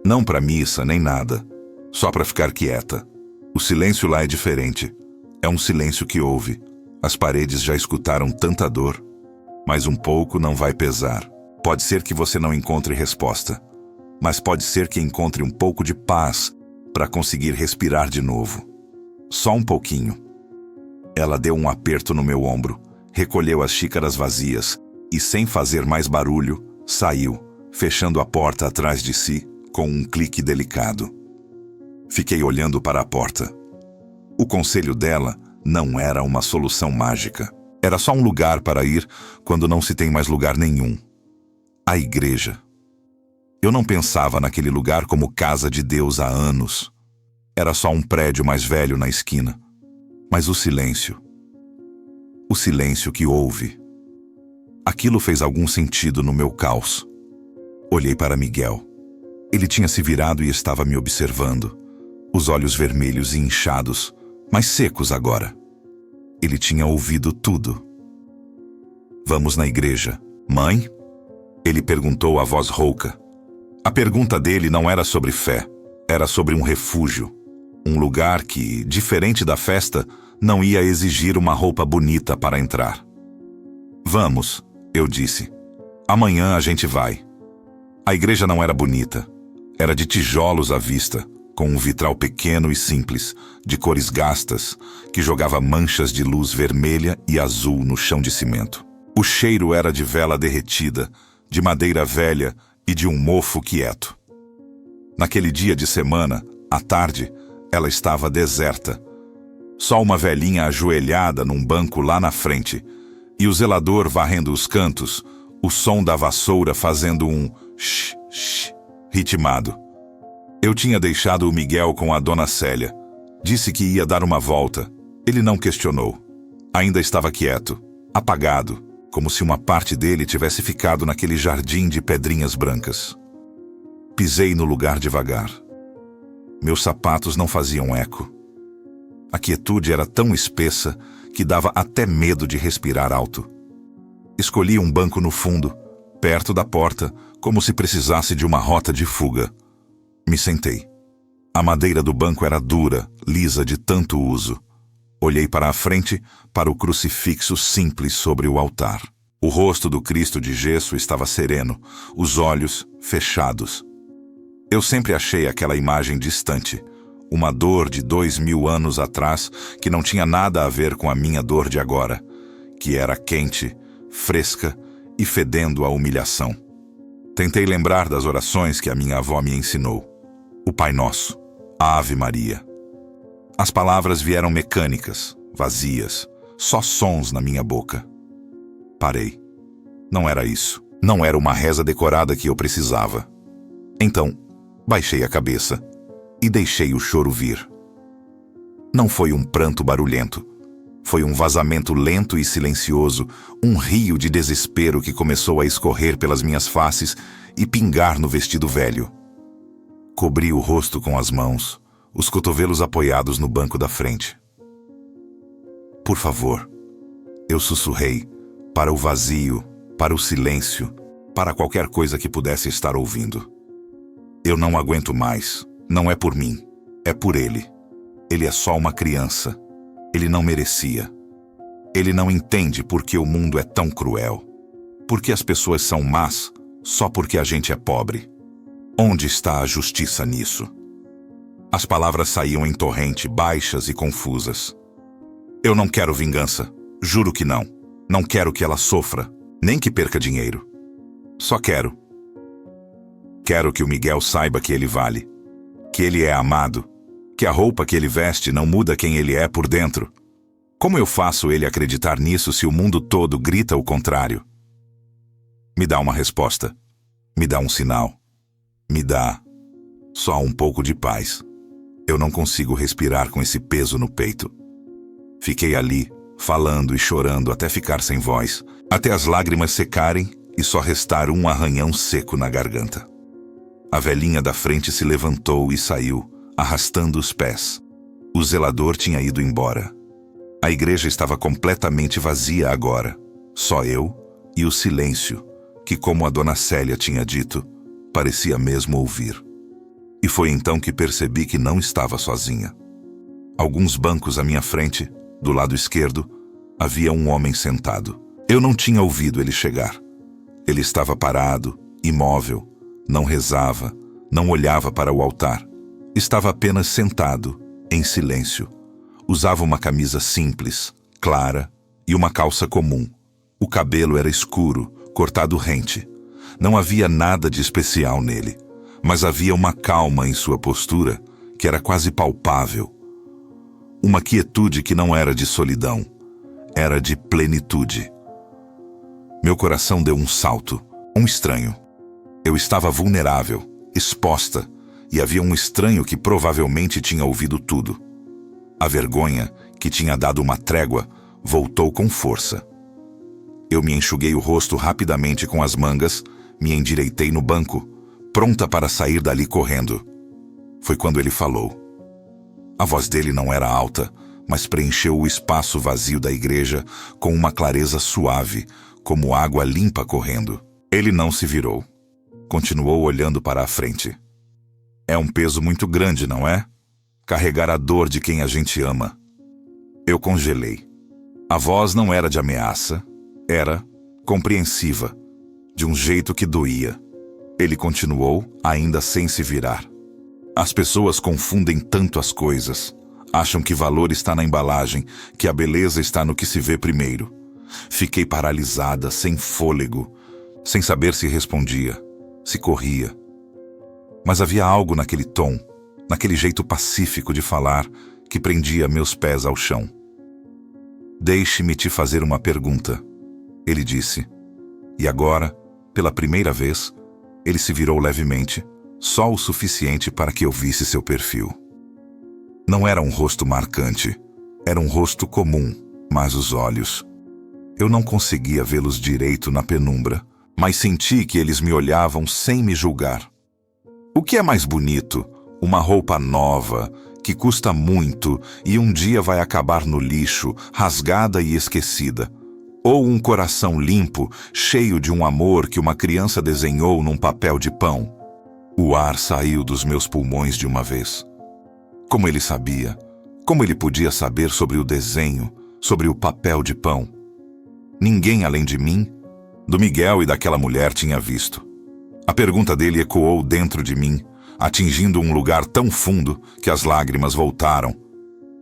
Não pra missa, nem nada. Só pra ficar quieta. O silêncio lá é diferente. É um silêncio que ouve. As paredes já escutaram tanta dor. Mas um pouco não vai pesar. Pode ser que você não encontre resposta. Mas pode ser que encontre um pouco de paz para conseguir respirar de novo. Só um pouquinho. Ela deu um aperto no meu ombro, recolheu as xícaras vazias e, sem fazer mais barulho, saiu, fechando a porta atrás de si com um clique delicado. Fiquei olhando para a porta. O conselho dela não era uma solução mágica. Era só um lugar para ir quando não se tem mais lugar nenhum. A igreja. Eu não pensava naquele lugar como casa de Deus há anos. Era só um prédio mais velho na esquina. Mas o silêncio que houve. Aquilo fez algum sentido no meu caos. Olhei para Miguel. Ele tinha se virado e estava me observando. Os olhos vermelhos e inchados, mas secos agora. Ele tinha ouvido tudo. Vamos na igreja. Mãe? Ele perguntou a voz rouca. A pergunta dele não era sobre fé. Era sobre um refúgio. Um lugar que, diferente da festa, não ia exigir uma roupa bonita para entrar. Vamos, eu disse. Amanhã a gente vai. A igreja não era bonita. Era de tijolos à vista, com um vitral pequeno e simples, de cores gastas, que jogava manchas de luz vermelha e azul no chão de cimento. O cheiro era de vela derretida, de madeira velha e de um mofo quieto. Naquele dia de semana, à tarde, ela estava deserta. Só uma velhinha ajoelhada num banco lá na frente, e o zelador varrendo os cantos, o som da vassoura fazendo um shh ritmado. Eu tinha deixado o Miguel com a dona Célia. Disse que ia dar uma volta. Ele não questionou. Ainda estava quieto, apagado, como se uma parte dele tivesse ficado naquele jardim de pedrinhas brancas. Pisei no lugar devagar. Meus sapatos não faziam eco. A quietude era tão espessa que dava até medo de respirar alto. Escolhi um banco no fundo, perto da porta, como se precisasse de uma rota de fuga. Me sentei. A madeira do banco era dura, lisa de tanto uso. Olhei para a frente, para o crucifixo simples sobre o altar. O rosto do Cristo de gesso estava sereno, os olhos fechados. Eu sempre achei aquela imagem distante, uma dor de 2000 anos atrás que não tinha nada a ver com a minha dor de agora, que era quente, fresca e fedendo a humilhação. Tentei lembrar das orações que a minha avó me ensinou. O Pai Nosso, a Ave Maria. As palavras vieram mecânicas, vazias, só sons na minha boca. Parei. Não era isso. Não era uma reza decorada que eu precisava. Então, baixei a cabeça e deixei o choro vir. Não foi um pranto barulhento. Foi um vazamento lento e silencioso, um rio de desespero que começou a escorrer pelas minhas faces e pingar no vestido velho. Cobri o rosto com as mãos, os cotovelos apoiados no banco da frente. Por favor, eu sussurrei, para o vazio, para o silêncio, para qualquer coisa que pudesse estar ouvindo. Eu não aguento mais. Não é por mim, é por ele. Ele é só uma criança. Ele não merecia. Ele não entende por que o mundo é tão cruel. Por que as pessoas são más só porque a gente é pobre. Onde está a justiça nisso? As palavras saíam em torrente, baixas e confusas. Eu não quero vingança. Juro que não. Não quero que ela sofra, nem que perca dinheiro. Só quero. Quero que o Miguel saiba que ele vale. Que ele é amado. Que a roupa que ele veste não muda quem ele é por dentro. Como eu faço ele acreditar nisso se o mundo todo grita o contrário? Me dá uma resposta. Me dá um sinal. Me dá só um pouco de paz. Eu não consigo respirar com esse peso no peito. Fiquei ali, falando e chorando até ficar sem voz, até as lágrimas secarem e só restar um arranhão seco na garganta. A velhinha da frente se levantou e saiu, arrastando os pés. O zelador tinha ido embora. A igreja estava completamente vazia agora. Só eu e o silêncio, que, como a dona Célia tinha dito, parecia mesmo ouvir. E foi então que percebi que não estava sozinha. Alguns bancos à minha frente, do lado esquerdo, havia um homem sentado. Eu não tinha ouvido ele chegar. Ele estava parado, imóvel, não rezava, não olhava para o altar. Estava apenas sentado, em silêncio. Usava uma camisa simples, clara, e uma calça comum. O cabelo era escuro, cortado rente. Não havia nada de especial nele, mas havia uma calma em sua postura que era quase palpável. Uma quietude que não era de solidão, era de plenitude. Meu coração deu um salto, um estranho. Eu estava vulnerável, exposta, e havia um estranho que provavelmente tinha ouvido tudo. A vergonha, que tinha dado uma trégua, voltou com força. Eu me enxuguei o rosto rapidamente com as mangas, me endireitei no banco, pronta para sair dali correndo. Foi quando ele falou. A voz dele não era alta, mas preencheu o espaço vazio da igreja com uma clareza suave, como água limpa correndo. Ele não se virou. Continuou olhando para a frente. É um peso muito grande, não é? Carregar a dor de quem a gente ama. Eu congelei. A voz não era de ameaça, era compreensiva, de um jeito que doía. Ele continuou, ainda sem se virar. As pessoas confundem tanto as coisas. Acham que valor está na embalagem, que a beleza está no que se vê primeiro. Fiquei paralisada, sem fôlego, sem saber se respondia, se corria. Mas havia algo naquele tom, naquele jeito pacífico de falar, que prendia meus pés ao chão. Deixe-me te fazer uma pergunta, ele disse. E agora, pela primeira vez, ele se virou levemente, só o suficiente para que eu visse seu perfil. Não era um rosto marcante, era um rosto comum, mas os olhos... Eu não conseguia vê-los direito na penumbra, mas senti que eles me olhavam sem me julgar. O que é mais bonito? Uma roupa nova, que custa muito e um dia vai acabar no lixo, rasgada e esquecida. Ou um coração limpo, cheio de um amor que uma criança desenhou num papel de pão. O ar saiu dos meus pulmões de uma vez. Como ele sabia? Como ele podia saber sobre o desenho, sobre o papel de pão? Ninguém além de mim, do Miguel e daquela mulher tinha visto. A pergunta dele ecoou dentro de mim, atingindo um lugar tão fundo que as lágrimas voltaram.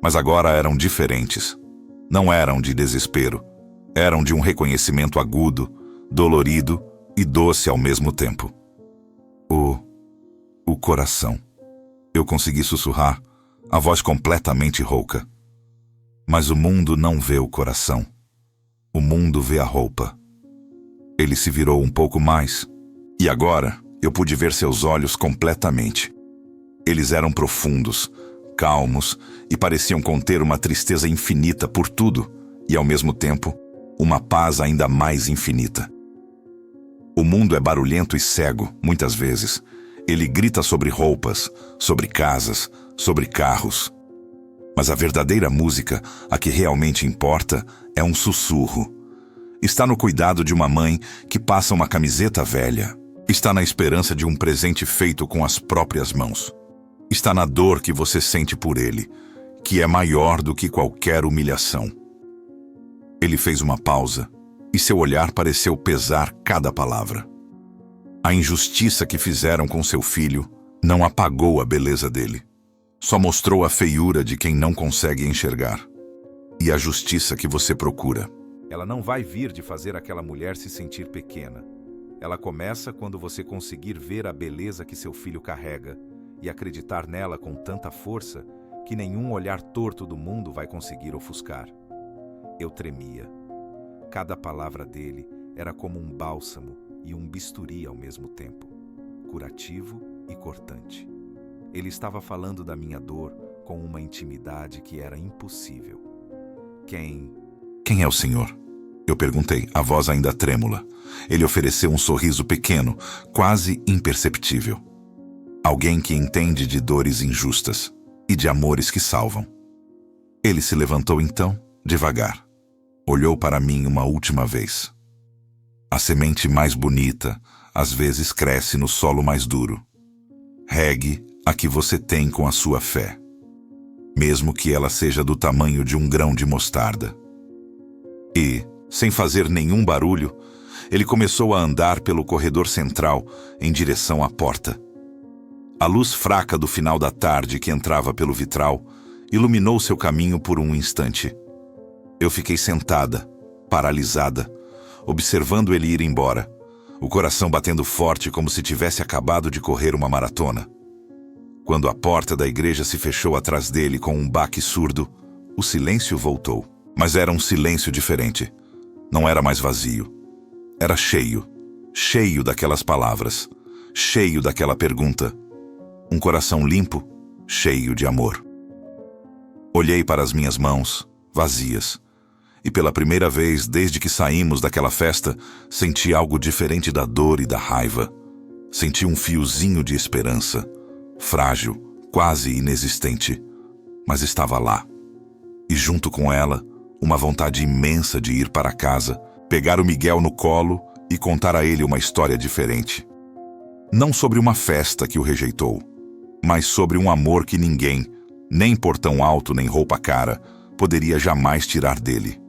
Mas agora eram diferentes. Não eram de desespero. Eram de um reconhecimento agudo, dolorido e doce ao mesmo tempo. O coração. Eu consegui sussurrar, a voz completamente rouca. Mas o mundo não vê o coração. O mundo vê a roupa. Ele se virou um pouco mais, e agora eu pude ver seus olhos completamente. Eles eram profundos, calmos e pareciam conter uma tristeza infinita por tudo e, ao mesmo tempo, uma paz ainda mais infinita. O mundo é barulhento e cego, muitas vezes. Ele grita sobre roupas, sobre casas, sobre carros. Mas a verdadeira música, a que realmente importa, é um sussurro. Está no cuidado de uma mãe que passa uma camiseta velha. Está na esperança de um presente feito com as próprias mãos. Está na dor que você sente por ele, que é maior do que qualquer humilhação. Ele fez uma pausa, e seu olhar pareceu pesar cada palavra. A injustiça que fizeram com seu filho não apagou a beleza dele. Só mostrou a feiura de quem não consegue enxergar. E a justiça que você procura. Ela não vai vir de fazer aquela mulher se sentir pequena. Ela começa quando você conseguir ver a beleza que seu filho carrega e acreditar nela com tanta força que nenhum olhar torto do mundo vai conseguir ofuscar. Eu tremia. Cada palavra dele era como um bálsamo e um bisturi ao mesmo tempo, curativo e cortante. Ele estava falando da minha dor com uma intimidade que era impossível. Quem é o senhor? Eu perguntei, a voz ainda trêmula. Ele ofereceu um sorriso pequeno, quase imperceptível. Alguém que entende de dores injustas e de amores que salvam. Ele se levantou então, devagar. Olhou para mim uma última vez. A semente mais bonita, às vezes cresce no solo mais duro. Regue a que você tem com a sua fé, mesmo que ela seja do tamanho de um grão de mostarda. E, sem fazer nenhum barulho, ele começou a andar pelo corredor central em direção à porta. A luz fraca do final da tarde que entrava pelo vitral iluminou seu caminho por um instante. Eu fiquei sentada, paralisada, observando ele ir embora, o coração batendo forte como se tivesse acabado de correr uma maratona. Quando a porta da igreja se fechou atrás dele com um baque surdo, O silêncio voltou, mas era um silêncio diferente. Não era mais vazio. Era cheio, cheio daquelas palavras, cheio daquela pergunta. Um coração limpo, cheio de amor. Olhei para as minhas mãos, vazias, e pela primeira vez desde que saímos daquela festa, senti algo diferente da dor e da raiva. Senti um fiozinho de esperança, frágil, quase inexistente, mas estava lá. E junto com ela, uma vontade imensa de ir para casa, pegar o Miguel no colo e contar a ele uma história diferente. Não sobre uma festa que o rejeitou, mas sobre um amor que ninguém, nem portão alto nem roupa cara, poderia jamais tirar dele.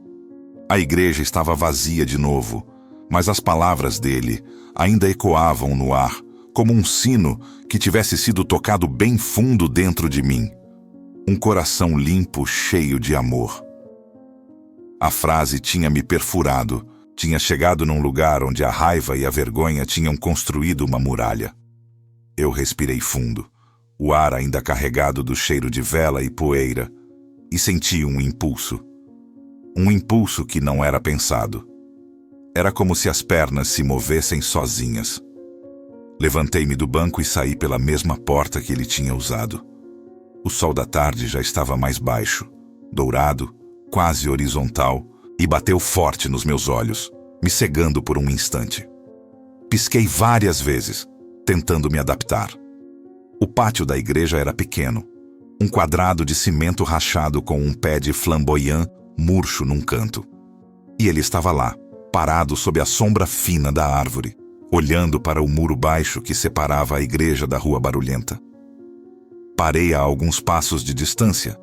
A igreja estava vazia de novo, mas as palavras dele ainda ecoavam no ar, como um sino que tivesse sido tocado bem fundo dentro de mim. Um coração limpo, cheio de amor. A frase tinha me perfurado, tinha chegado num lugar onde a raiva e a vergonha tinham construído uma muralha. Eu respirei fundo, o ar ainda carregado do cheiro de vela e poeira, e senti um impulso. Um impulso que não era pensado. Era como se as pernas se movessem sozinhas. Levantei-me do banco e saí pela mesma porta que ele tinha usado. O sol da tarde já estava mais baixo, dourado, quase horizontal, e bateu forte nos meus olhos, me cegando por um instante. Pisquei várias vezes, tentando me adaptar. O pátio da igreja era pequeno, um quadrado de cimento rachado com um pé de flamboyant murcho num canto. E ele estava lá, parado sob a sombra fina da árvore, olhando para o muro baixo que separava a igreja da rua barulhenta. Parei a alguns passos de distância,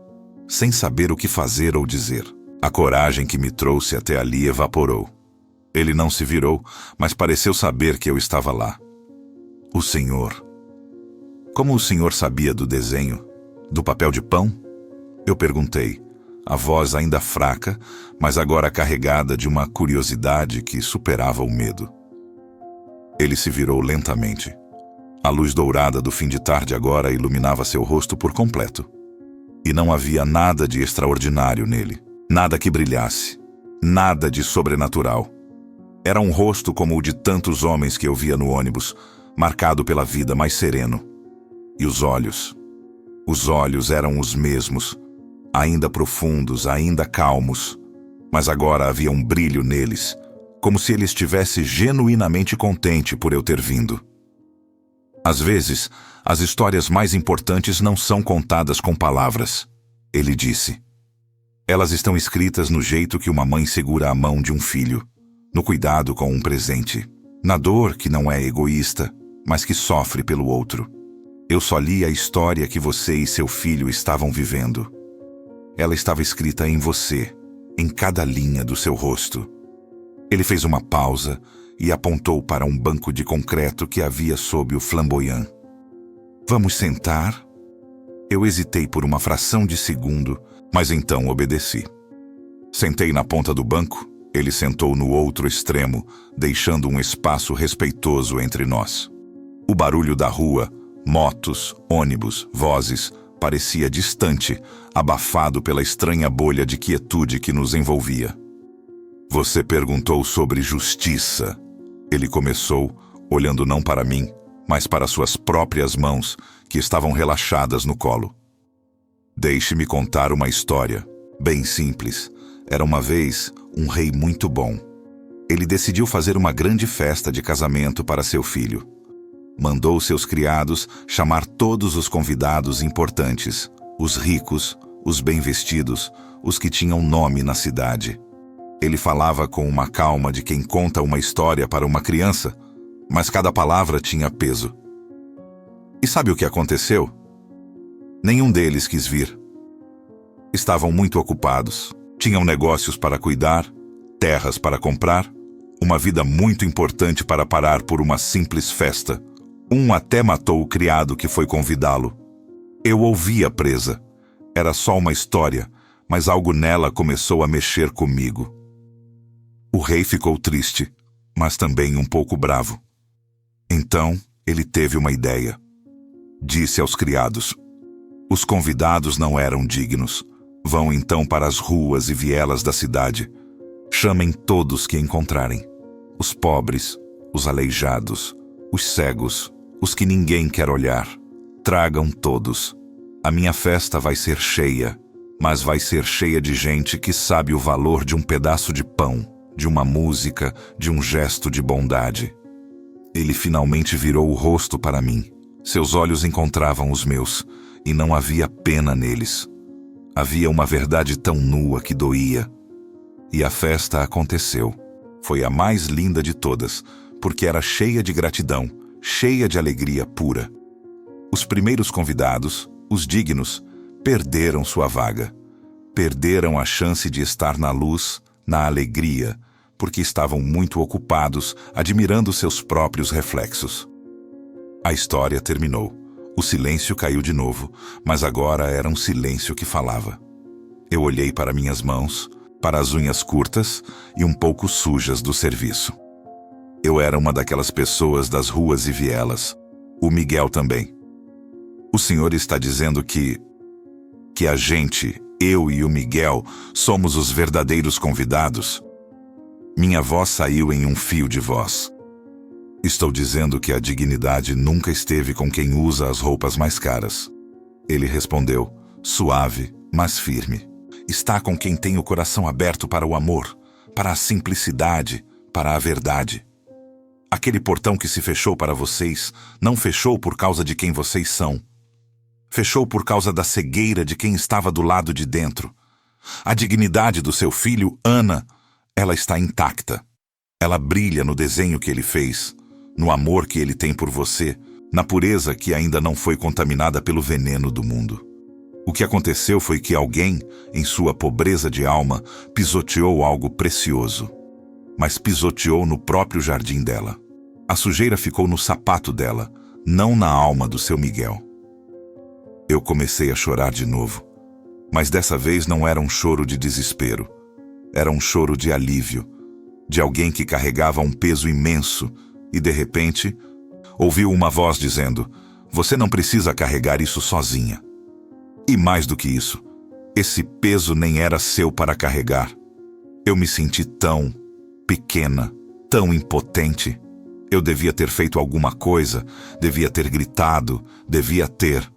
sem saber o que fazer ou dizer. A coragem que me trouxe até ali evaporou. Ele não se virou, mas pareceu saber que eu estava lá. O Senhor. Como o Senhor sabia do desenho? Do papel de pão? Eu perguntei, a voz ainda fraca, mas agora carregada de uma curiosidade que superava o medo. Ele se virou lentamente. A luz dourada do fim de tarde agora iluminava seu rosto por completo. E não havia nada de extraordinário nele. Nada que brilhasse. Nada de sobrenatural. Era um rosto como o de tantos homens que eu via no ônibus, marcado pela vida, mais sereno. E os olhos? Os olhos eram os mesmos, ainda profundos, ainda calmos. Mas agora havia um brilho neles, como se ele estivesse genuinamente contente por eu ter vindo. Às vezes, as histórias mais importantes não são contadas com palavras, ele disse. Elas estão escritas no jeito que uma mãe segura a mão de um filho, no cuidado com um presente, na dor que não é egoísta, mas que sofre pelo outro. Eu só li a história que você e seu filho estavam vivendo. Ela estava escrita em você, em cada linha do seu rosto. Ele fez uma pausa e apontou para um banco de concreto que havia sob o flamboyant. Vamos sentar? Eu hesitei por uma fração de segundo, mas então obedeci. Sentei na ponta do banco, ele sentou no outro extremo, deixando um espaço respeitoso entre nós. O barulho da rua, motos, ônibus, vozes, parecia distante, abafado pela estranha bolha de quietude que nos envolvia. Você perguntou sobre justiça. Ele começou, olhando não para mim, mas para suas próprias mãos, que estavam relaxadas no colo. Deixe-me contar uma história, bem simples. Era uma vez um rei muito bom. Ele decidiu fazer uma grande festa de casamento para seu filho. Mandou seus criados chamar todos os convidados importantes, os ricos, os bem-vestidos, os que tinham nome na cidade. Ele falava com uma calma de quem conta uma história para uma criança, mas cada palavra tinha peso. E sabe o que aconteceu? Nenhum deles quis vir. Estavam muito ocupados, tinham negócios para cuidar, terras para comprar, uma vida muito importante para parar por uma simples festa. Um até matou o criado que foi convidá-lo. Eu ouvi a presa. Era só uma história, mas algo nela começou a mexer comigo. O rei ficou triste, mas também um pouco bravo. Então, ele teve uma ideia. Disse aos criados: os convidados não eram dignos, Vão então para as ruas e vielas da cidade. Chamem todos que encontrarem. Os pobres, os aleijados, os cegos, os que ninguém quer olhar. Tragam todos. A minha festa vai ser cheia, mas vai ser cheia de gente que sabe o valor de um pedaço de pão, de uma música, de um gesto de bondade. Ele finalmente virou o rosto para mim. Seus olhos encontravam os meus, e não havia pena neles. Havia uma verdade tão nua que doía. E a festa aconteceu. Foi a mais linda de todas, porque era cheia de gratidão, cheia de alegria pura. Os primeiros convidados, os dignos, perderam sua vaga. Perderam a chance de estar na luz, na alegria, porque estavam muito ocupados admirando seus próprios reflexos. A história terminou. O silêncio caiu de novo, mas agora era um silêncio que falava. Eu olhei para minhas mãos, para as unhas curtas e um pouco sujas do serviço. Eu era uma daquelas pessoas das ruas e vielas. O Miguel também. O senhor está dizendo que a gente, eu e o Miguel, somos os verdadeiros convidados? Minha voz saiu em um fio de voz. Estou dizendo que a dignidade nunca esteve com quem usa as roupas mais caras. Ele respondeu, suave, mas firme. Está com quem tem o coração aberto para o amor, para a simplicidade, para a verdade. Aquele portão que se fechou para vocês não fechou por causa de quem vocês são. Fechou por causa da cegueira de quem estava do lado de dentro. A dignidade do seu filho, Ana, ela está intacta. Ela brilha no desenho que ele fez, no amor que ele tem por você, na pureza que ainda não foi contaminada pelo veneno do mundo. O que aconteceu foi que alguém, em sua pobreza de alma, pisoteou algo precioso. Mas pisoteou no próprio jardim dela. A sujeira ficou no sapato dela, não na alma do seu Miguel. Eu comecei a chorar de novo. Mas dessa vez não era um choro de desespero. Era um choro de alívio, de alguém que carregava um peso imenso e, de repente, ouviu uma voz dizendo, você não precisa carregar isso sozinha. E mais do que isso, esse peso nem era seu para carregar. Eu me senti tão pequena, tão impotente. Eu devia ter feito alguma coisa, devia ter gritado, devia ter...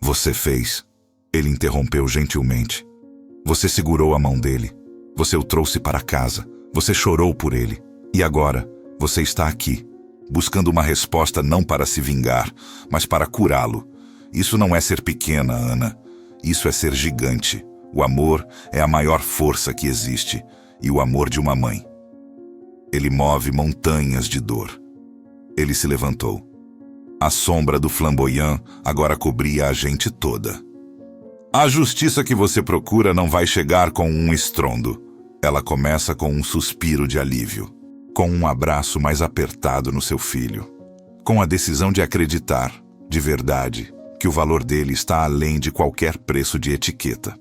Você fez. Ele interrompeu gentilmente. Você segurou a mão dele. Você o trouxe para casa. Você chorou por ele. E agora, você está aqui, buscando uma resposta não para se vingar, mas para curá-lo. Isso não é ser pequena, Ana. Isso é ser gigante. O amor é a maior força que existe. E o amor de uma mãe. Ele move montanhas de dor. Ele se levantou. A sombra do flamboyant agora cobria a gente toda. A justiça que você procura não vai chegar com um estrondo. Ela começa com um suspiro de alívio, com um abraço mais apertado no seu filho, com a decisão de acreditar, de verdade, que o valor dele está além de qualquer preço de etiqueta.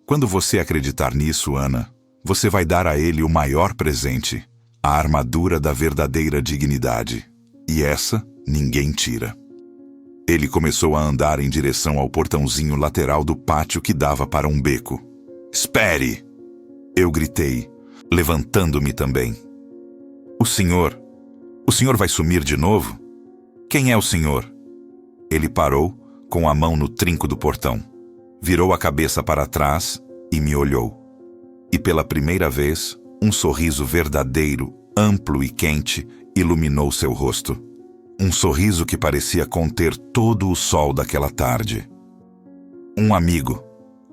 Quando você acreditar nisso, Ana, você vai dar a ele o maior presente, a armadura da verdadeira dignidade. E essa ninguém tira. Ele começou a andar em direção ao portãozinho lateral do pátio que dava para um beco. Espere! Eu gritei, levantando-me também. O senhor vai sumir de novo? Quem é o senhor? Ele parou, com a mão no trinco do portão. Virou a cabeça para trás e me olhou. E pela primeira vez, um sorriso verdadeiro, amplo e quente, iluminou seu rosto. Um sorriso que parecia conter todo o sol daquela tarde. Um amigo,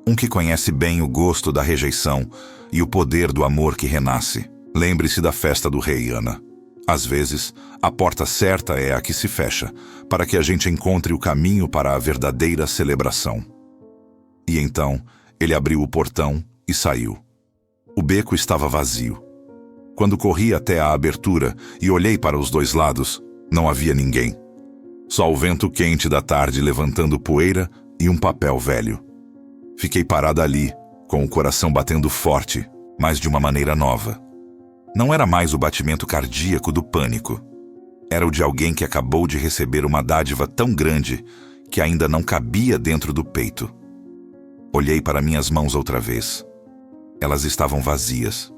um que conhece bem o gosto da rejeição e o poder do amor que renasce. Lembre-se da festa do rei, Ana. Às vezes, a porta certa é a que se fecha, para que a gente encontre o caminho para a verdadeira celebração. E então, ele abriu o portão e saiu. O beco estava vazio. Quando corri até a abertura e olhei para os dois lados, não havia ninguém. Só o vento quente da tarde levantando poeira e um papel velho. Fiquei parada ali, com o coração batendo forte, mas de uma maneira nova. Não era mais o batimento cardíaco do pânico. Era o de alguém que acabou de receber uma dádiva tão grande que ainda não cabia dentro do peito. Olhei para minhas mãos outra vez. Elas estavam vazias.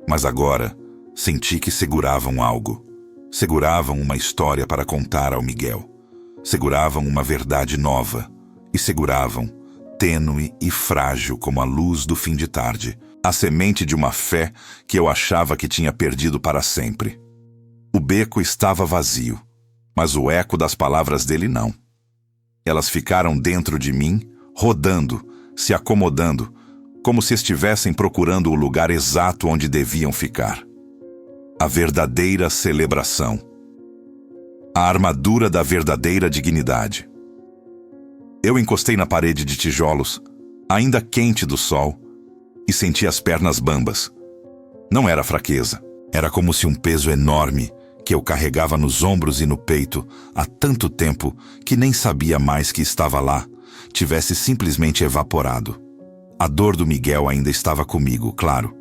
Mas agora, senti que seguravam algo. Seguravam uma história para contar ao Miguel. Seguravam uma verdade nova. E seguravam, tênue e frágil como a luz do fim de tarde, a semente de uma fé que eu achava que tinha perdido para sempre. O beco estava vazio, mas o eco das palavras dele não. Elas ficaram dentro de mim, rodando, se acomodando, como se estivessem procurando o lugar exato onde deviam ficar. A verdadeira celebração. A armadura da verdadeira dignidade. Eu encostei na parede de tijolos, ainda quente do sol, e senti as pernas bambas. Não era fraqueza, era como se um peso enorme, que eu carregava nos ombros e no peito há tanto tempo que nem sabia mais que estava lá, tivesse simplesmente evaporado. A dor do Miguel ainda estava comigo, claro,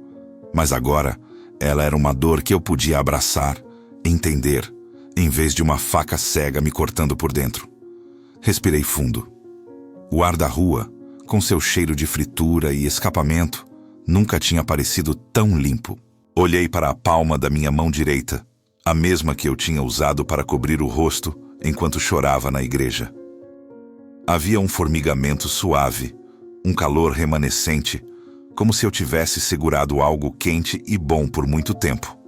mas agora ela era uma dor que eu podia abraçar, entender, em vez de uma faca cega me cortando por dentro. Respirei fundo. O ar da rua, com seu cheiro de fritura e escapamento, nunca tinha parecido tão limpo. Olhei para a palma da minha mão direita, a mesma que eu tinha usado para cobrir o rosto enquanto chorava na igreja. Havia um formigamento suave, um calor remanescente, como se eu tivesse segurado algo quente e bom por muito tempo.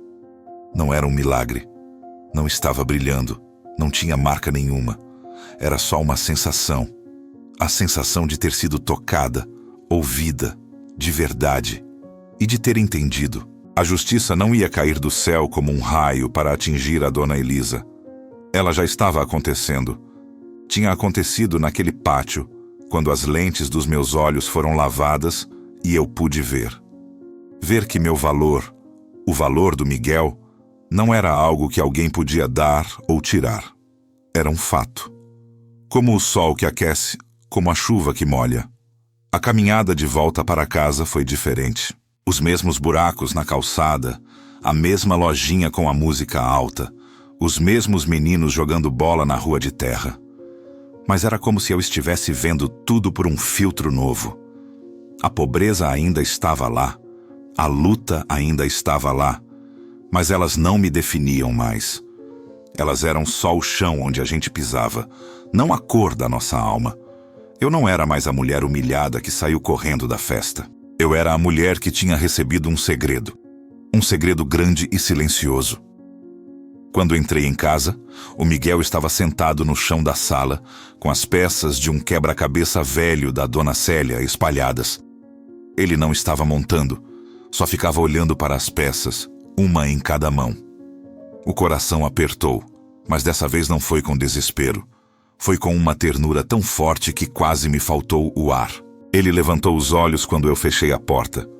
Não era um milagre. Não estava brilhando, não tinha marca nenhuma. Era só uma sensação. A sensação de ter sido tocada, ouvida, de verdade, e de ter entendido. A justiça não ia cair do céu como um raio para atingir a dona Elisa. Ela já estava acontecendo. Tinha acontecido naquele pátio, quando as lentes dos meus olhos foram lavadas e eu pude ver. Ver que meu valor, o valor do Miguel, não era algo que alguém podia dar ou tirar. Era um fato. Como o sol que aquece, como a chuva que molha. A caminhada de volta para casa foi diferente. Os mesmos buracos na calçada, a mesma lojinha com a música alta, os mesmos meninos jogando bola na rua de terra. Mas era como se eu estivesse vendo tudo por um filtro novo. A pobreza ainda estava lá, a luta ainda estava lá, mas elas não me definiam mais. Elas eram só o chão onde a gente pisava, não a cor da nossa alma. Eu não era mais a mulher humilhada que saiu correndo da festa. Eu era a mulher que tinha recebido um segredo grande e silencioso. Quando entrei em casa, o Miguel estava sentado no chão da sala, com as peças de um quebra-cabeça velho da dona Célia espalhadas. Ele não estava montando, só ficava olhando para as peças, uma em cada mão. O coração apertou, mas dessa vez não foi com desespero. Foi com uma ternura tão forte que quase me faltou o ar. Ele levantou os olhos quando eu fechei a porta.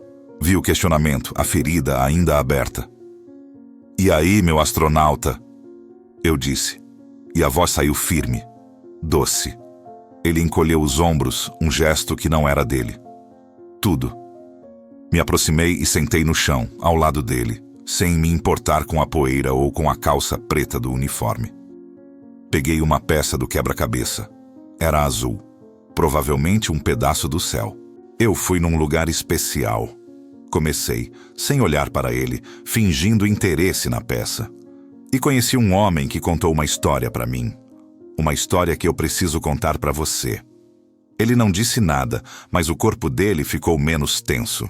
Vi o questionamento, a ferida ainda aberta. "E aí, meu astronauta?" eu disse, e a voz saiu firme, doce. Ele encolheu os ombros, um gesto que não era dele. Tudo. Me aproximei e sentei no chão, ao lado dele, sem me importar com a poeira ou com a calça preta do uniforme. Peguei uma peça do quebra-cabeça. Era azul. Provavelmente um pedaço do céu. Eu fui num lugar especial. Comecei, sem olhar para ele, fingindo interesse na peça. E conheci um homem que contou uma história para mim. Uma história que eu preciso contar para você. Ele não disse nada, mas o corpo dele ficou menos tenso.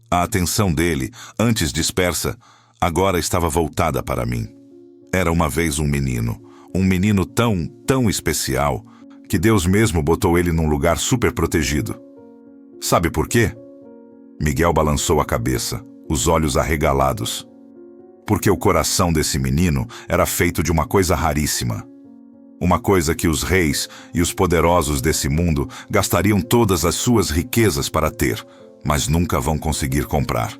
A atenção dele, antes dispersa, agora estava voltada para mim. Era uma vez um menino tão especial, que Deus mesmo botou ele num lugar super protegido. Sabe por quê? Miguel balançou a cabeça, os olhos arregalados. Porque o coração desse menino era feito de uma coisa raríssima. Uma coisa que os reis e os poderosos desse mundo gastariam todas as suas riquezas para ter, mas nunca vão conseguir comprar.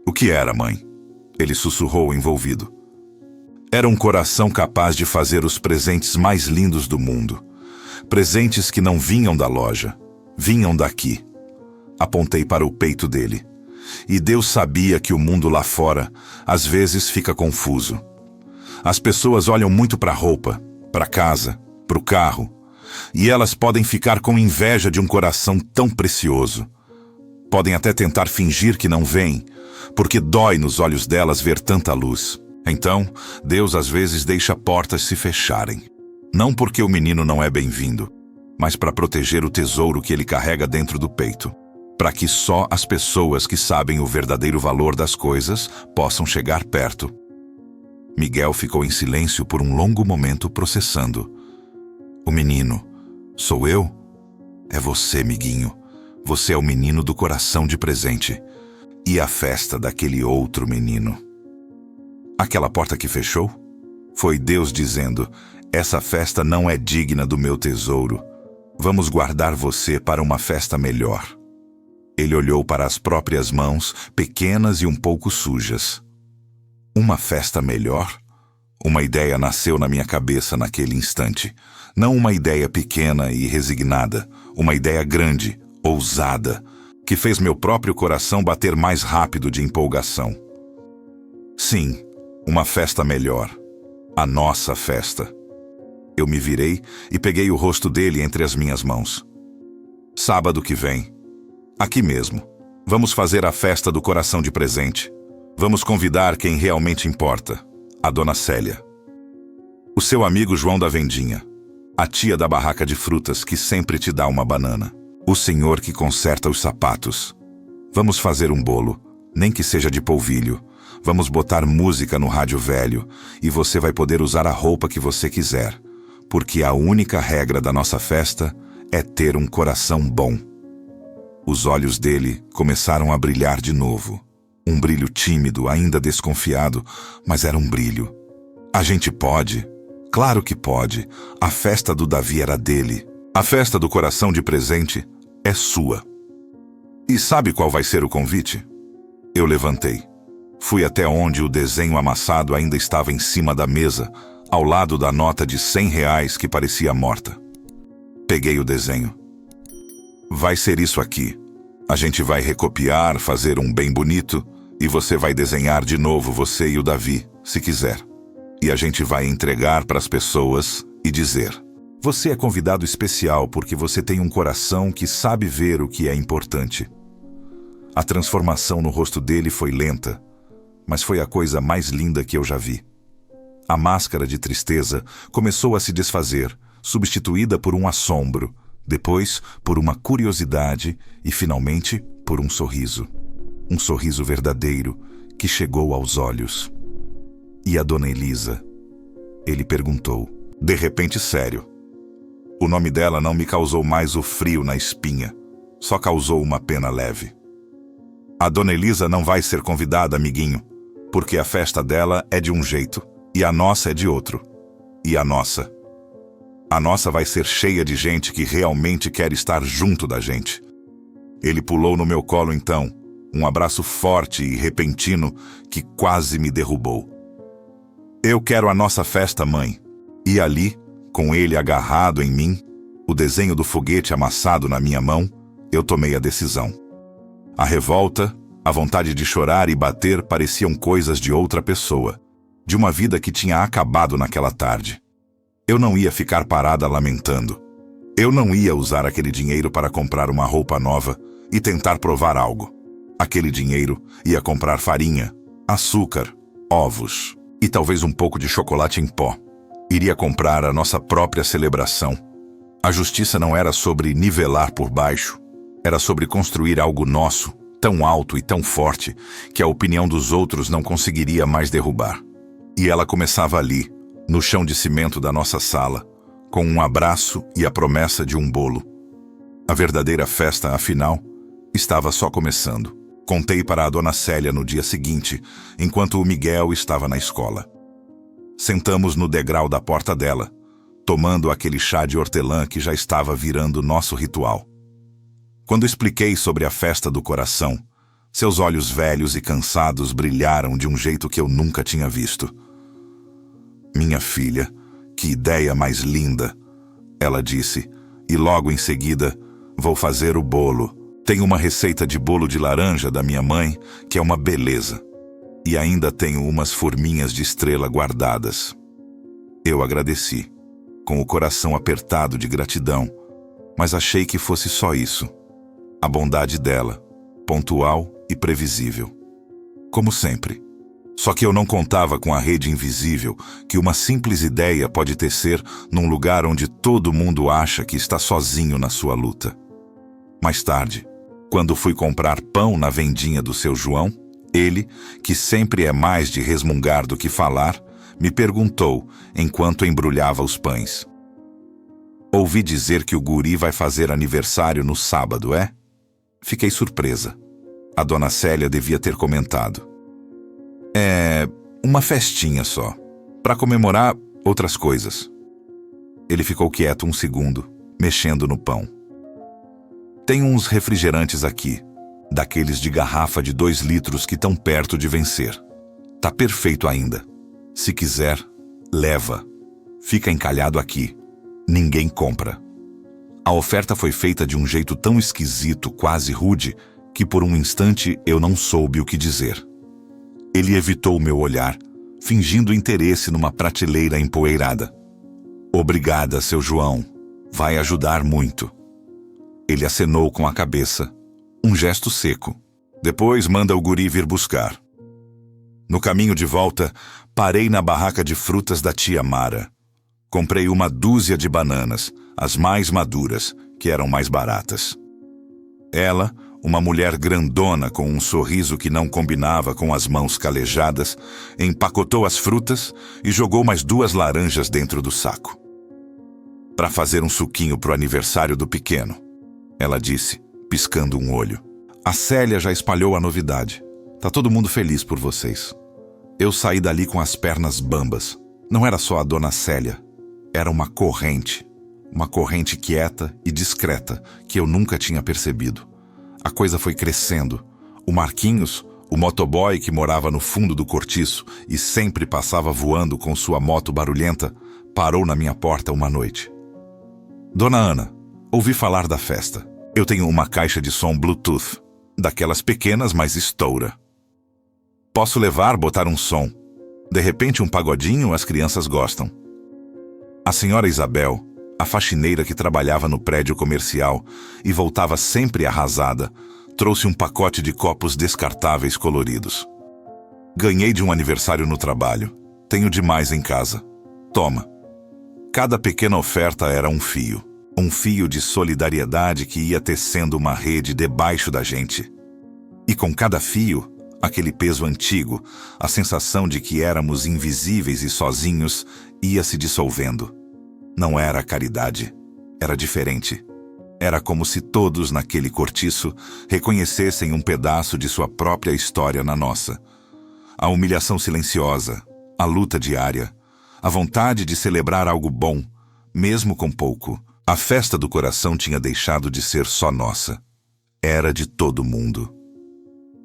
O que era, mãe? Ele sussurrou envolvido. Era um coração capaz de fazer os presentes mais lindos do mundo. Presentes que não vinham da loja, vinham daqui. Apontei para o peito dele. E Deus sabia que o mundo lá fora, às vezes, fica confuso. As pessoas olham muito para a roupa, para a casa, para o carro, e elas podem ficar com inveja de um coração tão precioso. Podem até tentar fingir que não veem, porque dói nos olhos delas ver tanta luz. Então, Deus às vezes deixa portas se fecharem. Não porque o menino não é bem-vindo, mas para proteger o tesouro que ele carrega dentro do peito. Para que só as pessoas que sabem o verdadeiro valor das coisas possam chegar perto. Miguel ficou em silêncio por um longo momento processando. O menino, sou eu? É você, miguinho. Você é o menino do coração de presente. E a festa daquele outro menino. Aquela porta que fechou? Foi Deus dizendo, essa festa não é digna do meu tesouro. Vamos guardar você para uma festa melhor. Ele olhou para as próprias mãos, pequenas e um pouco sujas. Uma festa melhor? Uma ideia nasceu na minha cabeça naquele instante. Não uma ideia pequena e resignada, uma ideia grande, ousada, que fez meu próprio coração bater mais rápido de empolgação. Sim, uma festa melhor. A nossa festa. Eu me virei e peguei o rosto dele entre as minhas mãos. Sábado que vem. Aqui mesmo. Vamos fazer a festa do coração de presente. Vamos convidar quem realmente importa. A dona Célia. O seu amigo João da Vendinha. A tia da barraca de frutas que sempre te dá uma banana. O senhor que conserta os sapatos. Vamos fazer um bolo, nem que seja de polvilho. Vamos botar música no rádio velho e você vai poder usar a roupa que você quiser. Porque a única regra da nossa festa é ter um coração bom. Os olhos dele começaram a brilhar de novo. Um brilho tímido, ainda desconfiado, mas era um brilho. A gente pode. Claro que pode. A festa do Davi era dele. A festa do coração de presente é sua. E sabe qual vai ser o convite? Eu levantei. Fui até onde o desenho amassado ainda estava em cima da mesa, ao lado da nota de R$100 que parecia morta. Peguei o desenho. Vai ser isso aqui. A gente vai recopiar, fazer um bem bonito, e você vai desenhar de novo você e o Davi, se quiser. E a gente vai entregar para as pessoas e dizer: você é convidado especial porque você tem um coração que sabe ver o que é importante. A transformação no rosto dele foi lenta, mas foi a coisa mais linda que eu já vi. A máscara de tristeza começou a se desfazer, substituída por um assombro, depois por uma curiosidade e, finalmente, por um sorriso. Um sorriso verdadeiro que chegou aos olhos. E a dona Elisa? Ele perguntou, de repente sério. O nome dela não me causou mais o frio na espinha, só causou uma pena leve. A dona Elisa não vai ser convidada, amiguinho, porque a festa dela é de um jeito e a nossa é de outro. E a nossa? A nossa vai ser cheia de gente que realmente quer estar junto da gente. Ele pulou no meu colo então, um abraço forte e repentino que quase me derrubou. Eu quero a nossa festa, mãe. E ali, com ele agarrado em mim, o desenho do foguete amassado na minha mão, eu tomei a decisão. A revolta, a vontade de chorar e bater pareciam coisas de outra pessoa, de uma vida que tinha acabado naquela tarde. Eu não ia ficar parada lamentando. Eu não ia usar aquele dinheiro para comprar uma roupa nova e tentar provar algo. Aquele dinheiro ia comprar farinha, açúcar, ovos e talvez um pouco de chocolate em pó. Iria comprar a nossa própria celebração. A justiça não era sobre nivelar por baixo, era sobre construir algo nosso, tão alto e tão forte, que a opinião dos outros não conseguiria mais derrubar. E ela começava ali, no chão de cimento da nossa sala, com um abraço e a promessa de um bolo. A verdadeira festa, afinal, estava só começando. Contei para a dona Célia no dia seguinte, enquanto o Miguel estava na escola. Sentamos no degrau da porta dela, tomando aquele chá de hortelã que já estava virando nosso ritual. Quando expliquei sobre a festa do coração, seus olhos velhos e cansados brilharam de um jeito que eu nunca tinha visto. Minha filha, que ideia mais linda, ela disse, e logo em seguida, vou fazer o bolo. Tenho uma receita de bolo de laranja da minha mãe, que é uma beleza. E ainda tenho umas forminhas de estrela guardadas. Eu agradeci. com o coração apertado de gratidão, mas achei que fosse só isso. A bondade dela, pontual e previsível. Como sempre. Só que eu não contava com a rede invisível que uma simples ideia pode tecer num lugar onde todo mundo acha que está sozinho na sua luta. Mais tarde, quando fui comprar pão na vendinha do seu João, ele, que sempre é mais de resmungar do que falar, me perguntou enquanto embrulhava os pães. Ouvi dizer que o guri vai fazer aniversário no sábado, é? Fiquei surpresa. A dona Célia devia ter comentado. É uma festinha só, para comemorar outras coisas. Ele ficou quieto um segundo, mexendo no pão. Tem uns refrigerantes aqui, daqueles de garrafa de 2 litros que estão perto de vencer. Tá perfeito ainda. Se quiser, leva. Fica encalhado aqui. Ninguém compra. A oferta foi feita de um jeito tão esquisito, quase rude, que por um instante eu não soube o que dizer. Ele evitou o meu olhar, fingindo interesse numa prateleira empoeirada. Obrigada, seu João. Vai ajudar muito. Ele acenou com a cabeça, um gesto seco. Depois manda o guri vir buscar. No caminho de volta, parei na barraca de frutas da tia Mara. Comprei uma dúzia de bananas, as mais maduras, que eram mais baratas. Ela, uma mulher grandona com um sorriso que não combinava com as mãos calejadas, empacotou as frutas e jogou mais 2 laranjas dentro do saco. Para fazer um suquinho pro aniversário do pequeno, ela disse, piscando um olho. A Célia já espalhou a novidade. Tá todo mundo feliz por vocês. Eu saí dali com as pernas bambas. Não era só a dona Célia. Era uma corrente quieta e discreta que eu nunca tinha percebido. A coisa foi crescendo. O Marquinhos, o motoboy que morava no fundo do cortiço e sempre passava voando com sua moto barulhenta, parou na minha porta uma noite. Dona Ana, ouvi falar da festa. Eu tenho uma caixa de som Bluetooth, daquelas pequenas, mas estoura. Posso levar, botar um som. De repente um pagodinho as crianças gostam. A senhora Isabel, a faxineira que trabalhava no prédio comercial e voltava sempre arrasada, trouxe um pacote de copos descartáveis coloridos. Ganhei de um aniversário no trabalho. Tenho demais em casa. Toma. Cada pequena oferta era um fio de solidariedade que ia tecendo uma rede debaixo da gente. E com cada fio, aquele peso antigo, a sensação de que éramos invisíveis e sozinhos, ia se dissolvendo. Não era caridade, era diferente. Era como se todos naquele cortiço reconhecessem um pedaço de sua própria história na nossa. A humilhação silenciosa, a luta diária, a vontade de celebrar algo bom, mesmo com pouco. A festa do coração tinha deixado de ser só nossa. Era de todo mundo.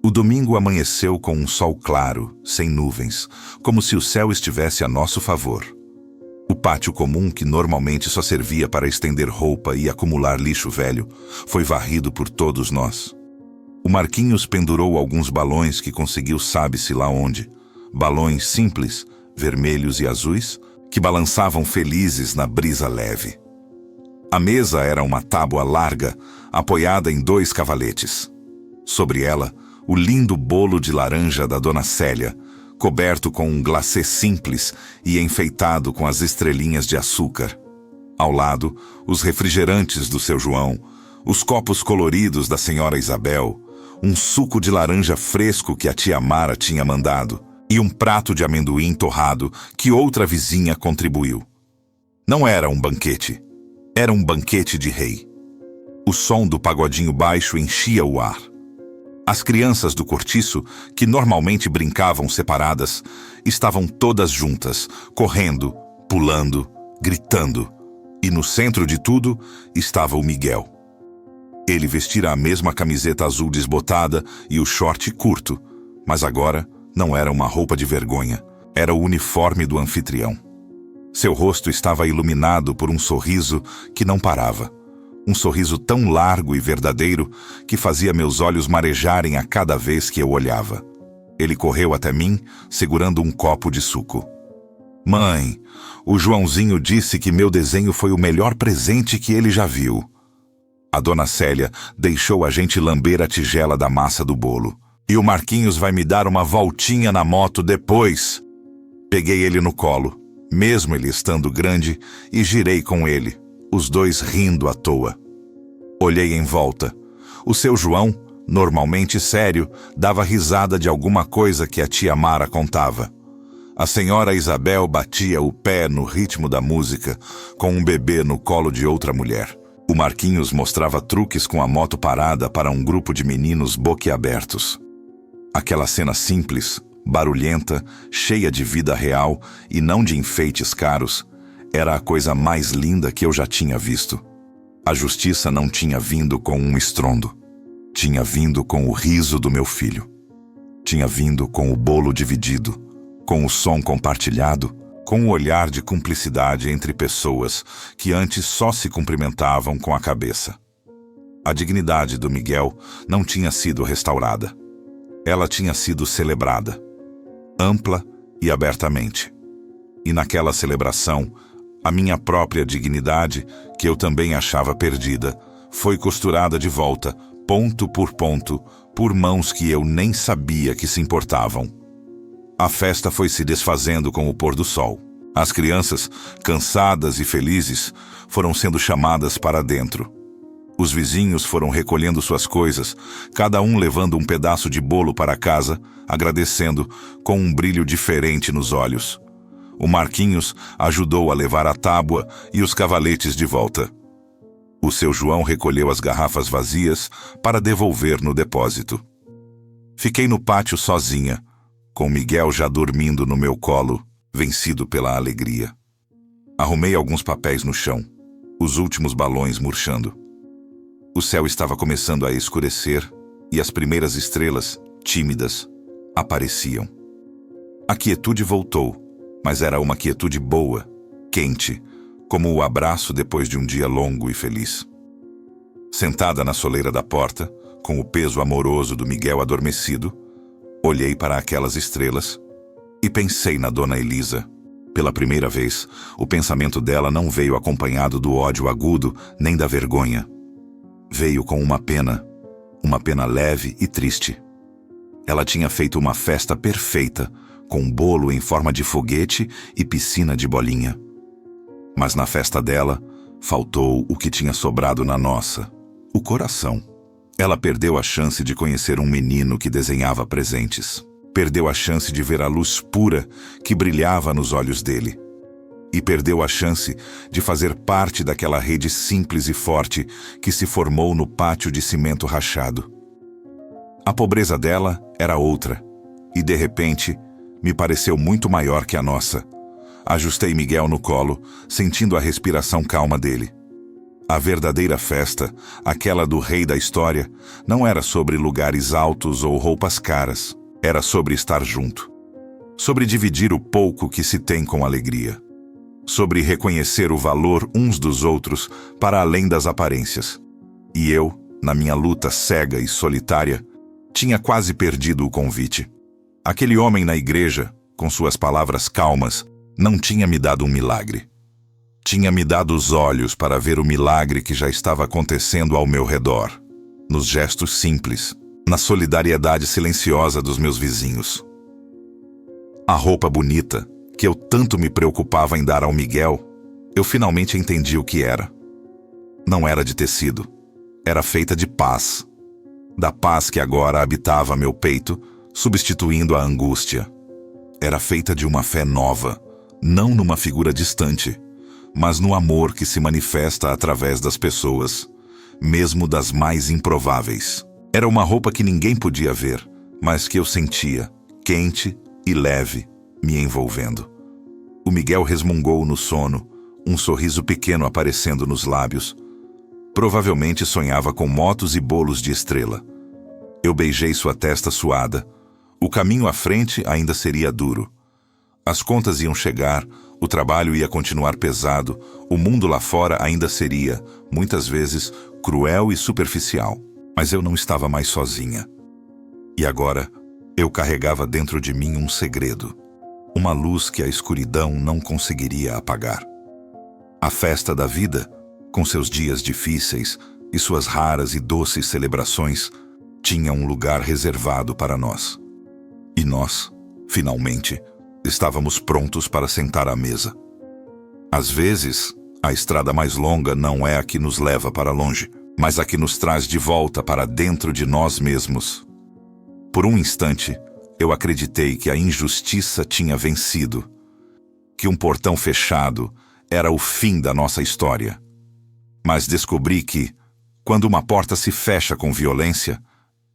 O domingo amanheceu com um sol claro, sem nuvens, como se o céu estivesse a nosso favor. O pátio comum, que normalmente só servia para estender roupa e acumular lixo velho, foi varrido por todos nós. O Marquinhos pendurou alguns balões que conseguiu sabe-se lá onde. Balões simples, vermelhos e azuis, que balançavam felizes na brisa leve. A mesa era uma tábua larga, apoiada em 2 cavaletes. Sobre ela, o lindo bolo de laranja da dona Célia, coberto com um glacê simples e enfeitado com as estrelinhas de açúcar. Ao lado, os refrigerantes do seu João, os copos coloridos da senhora Isabel, um suco de laranja fresco que a tia Mara tinha mandado e um prato de amendoim torrado que outra vizinha contribuiu. Não era um banquete. Era um banquete de rei. O som do pagodinho baixo enchia o ar. As crianças do cortiço, que normalmente brincavam separadas, estavam todas juntas, correndo, pulando, gritando. E no centro de tudo estava o Miguel. Ele vestira a mesma camiseta azul desbotada e o short curto, mas agora não era uma roupa de vergonha, era o uniforme do anfitrião. Seu rosto estava iluminado por um sorriso que não parava. Um sorriso tão largo e verdadeiro que fazia meus olhos marejarem a cada vez que eu olhava. Ele correu até mim, segurando um copo de suco. Mãe, o Joãozinho disse que meu desenho foi o melhor presente que ele já viu. A dona Célia deixou a gente lamber a tigela da massa do bolo. E o Marquinhos vai me dar uma voltinha na moto depois. Peguei ele no colo, mesmo ele estando grande, e girei com ele, os dois rindo à toa. Olhei em volta. O seu João, normalmente sério, dava risada de alguma coisa que a tia Mara contava. A senhora Isabel batia o pé no ritmo da música, com um bebê no colo de outra mulher. O Marquinhos mostrava truques com a moto parada para um grupo de meninos boquiabertos. Aquela cena simples, barulhenta, cheia de vida real e não de enfeites caros, era a coisa mais linda que eu já tinha visto. A justiça não tinha vindo com um estrondo. Tinha vindo com o riso do meu filho. Tinha vindo com o bolo dividido, com o som compartilhado, com o olhar de cumplicidade entre pessoas que antes só se cumprimentavam com a cabeça. A dignidade do Miguel não tinha sido restaurada. Ela tinha sido celebrada, ampla e abertamente. E naquela celebração, a minha própria dignidade, que eu também achava perdida, foi costurada de volta, ponto, por mãos que eu nem sabia que se importavam. A festa foi se desfazendo com o pôr do sol. As crianças, cansadas e felizes, foram sendo chamadas para dentro. Os vizinhos foram recolhendo suas coisas, cada um levando um pedaço de bolo para casa, agradecendo, com um brilho diferente nos olhos. O Marquinhos ajudou a levar a tábua e os cavaletes de volta. O seu João recolheu as garrafas vazias para devolver no depósito. Fiquei no pátio sozinha, com Miguel já dormindo no meu colo, vencido pela alegria. Arrumei alguns papéis no chão, os últimos balões murchando. O céu estava começando a escurecer e as primeiras estrelas, tímidas, apareciam. A quietude voltou, mas era uma quietude boa, quente, como o abraço depois de um dia longo e feliz. Sentada na soleira da porta, com o peso amoroso do Miguel adormecido, olhei para aquelas estrelas e pensei na dona Elisa. Pela primeira vez, o pensamento dela não veio acompanhado do ódio agudo nem da vergonha. Veio com uma pena leve e triste. Ela tinha feito uma festa perfeita, com bolo em forma de foguete e piscina de bolinha. Mas na festa dela, faltou o que tinha sobrado na nossa, o coração. Ela perdeu a chance de conhecer um menino que desenhava presentes. Perdeu a chance de ver a luz pura que brilhava nos olhos dele. E perdeu a chance de fazer parte daquela rede simples e forte que se formou no pátio de cimento rachado. A pobreza dela era outra, e de repente me pareceu muito maior que a nossa. Ajustei Miguel no colo, sentindo a respiração calma dele. A verdadeira festa, aquela do rei da história, não era sobre lugares altos ou roupas caras. Era sobre estar junto. Sobre dividir o pouco que se tem com alegria. Sobre reconhecer o valor uns dos outros para além das aparências. E eu, na minha luta cega e solitária, tinha quase perdido o convite. Aquele homem na igreja, com suas palavras calmas, não tinha me dado um milagre. Tinha me dado os olhos para ver o milagre que já estava acontecendo ao meu redor, nos gestos simples, na solidariedade silenciosa dos meus vizinhos. A roupa bonita, que eu tanto me preocupava em dar ao Miguel, eu finalmente entendi o que era. Não era de tecido, era feita de paz. Da paz que agora habitava meu peito, substituindo a angústia. Era feita de uma fé nova, não numa figura distante, mas no amor que se manifesta através das pessoas, mesmo das mais improváveis. Era uma roupa que ninguém podia ver, mas que eu sentia, quente e leve, me envolvendo. O Miguel resmungou no sono, um sorriso pequeno aparecendo nos lábios. Provavelmente sonhava com motos e bolos de estrela. Eu beijei sua testa suada. O caminho à frente ainda seria duro. As contas iam chegar, o trabalho ia continuar pesado, o mundo lá fora ainda seria, muitas vezes, cruel e superficial. Mas eu não estava mais sozinha. E agora, eu carregava dentro de mim um segredo. uma luz que a escuridão não conseguiria apagar. A festa da vida, com seus dias difíceis e suas raras e doces celebrações, tinha um lugar reservado para nós. E nós, finalmente, estávamos prontos para sentar à mesa. Às vezes, a estrada mais longa não é a que nos leva para longe, mas a que nos traz de volta para dentro de nós mesmos. Por um instante, eu acreditei que a injustiça tinha vencido, que um portão fechado era o fim da nossa história. Mas descobri que, quando uma porta se fecha com violência,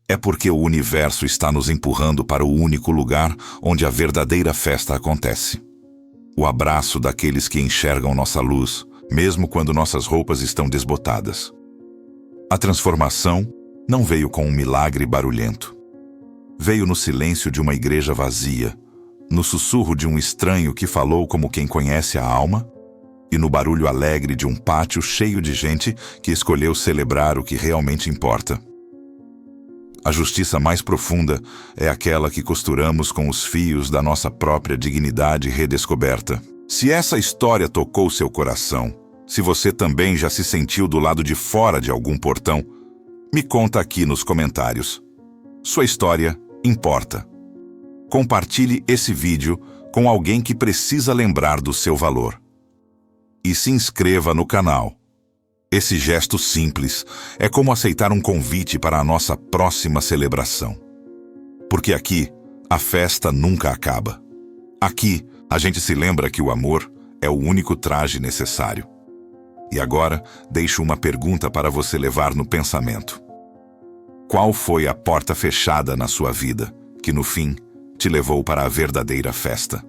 é porque o universo está nos empurrando para o único lugar onde a verdadeira festa acontece. O abraço daqueles que enxergam nossa luz, mesmo quando nossas roupas estão desbotadas. A transformação não veio com um milagre barulhento. Veio no silêncio de uma igreja vazia, no sussurro de um estranho que falou como quem conhece a alma, e no barulho alegre de um pátio cheio de gente que escolheu celebrar o que realmente importa. A justiça mais profunda é aquela que costuramos com os fios da nossa própria dignidade redescoberta. Se essa história tocou seu coração, se você também já se sentiu do lado de fora de algum portão, me conta aqui nos comentários. Sua história importa. Compartilhe esse vídeo com alguém que precisa lembrar do seu valor. E se inscreva no canal. Esse gesto simples é como aceitar um convite para a nossa próxima celebração. Porque aqui, a festa nunca acaba. Aqui, a gente se lembra que o amor é o único traje necessário. E agora, deixo uma pergunta para você levar no pensamento. Qual foi a porta fechada na sua vida que, no fim, te levou para a verdadeira festa?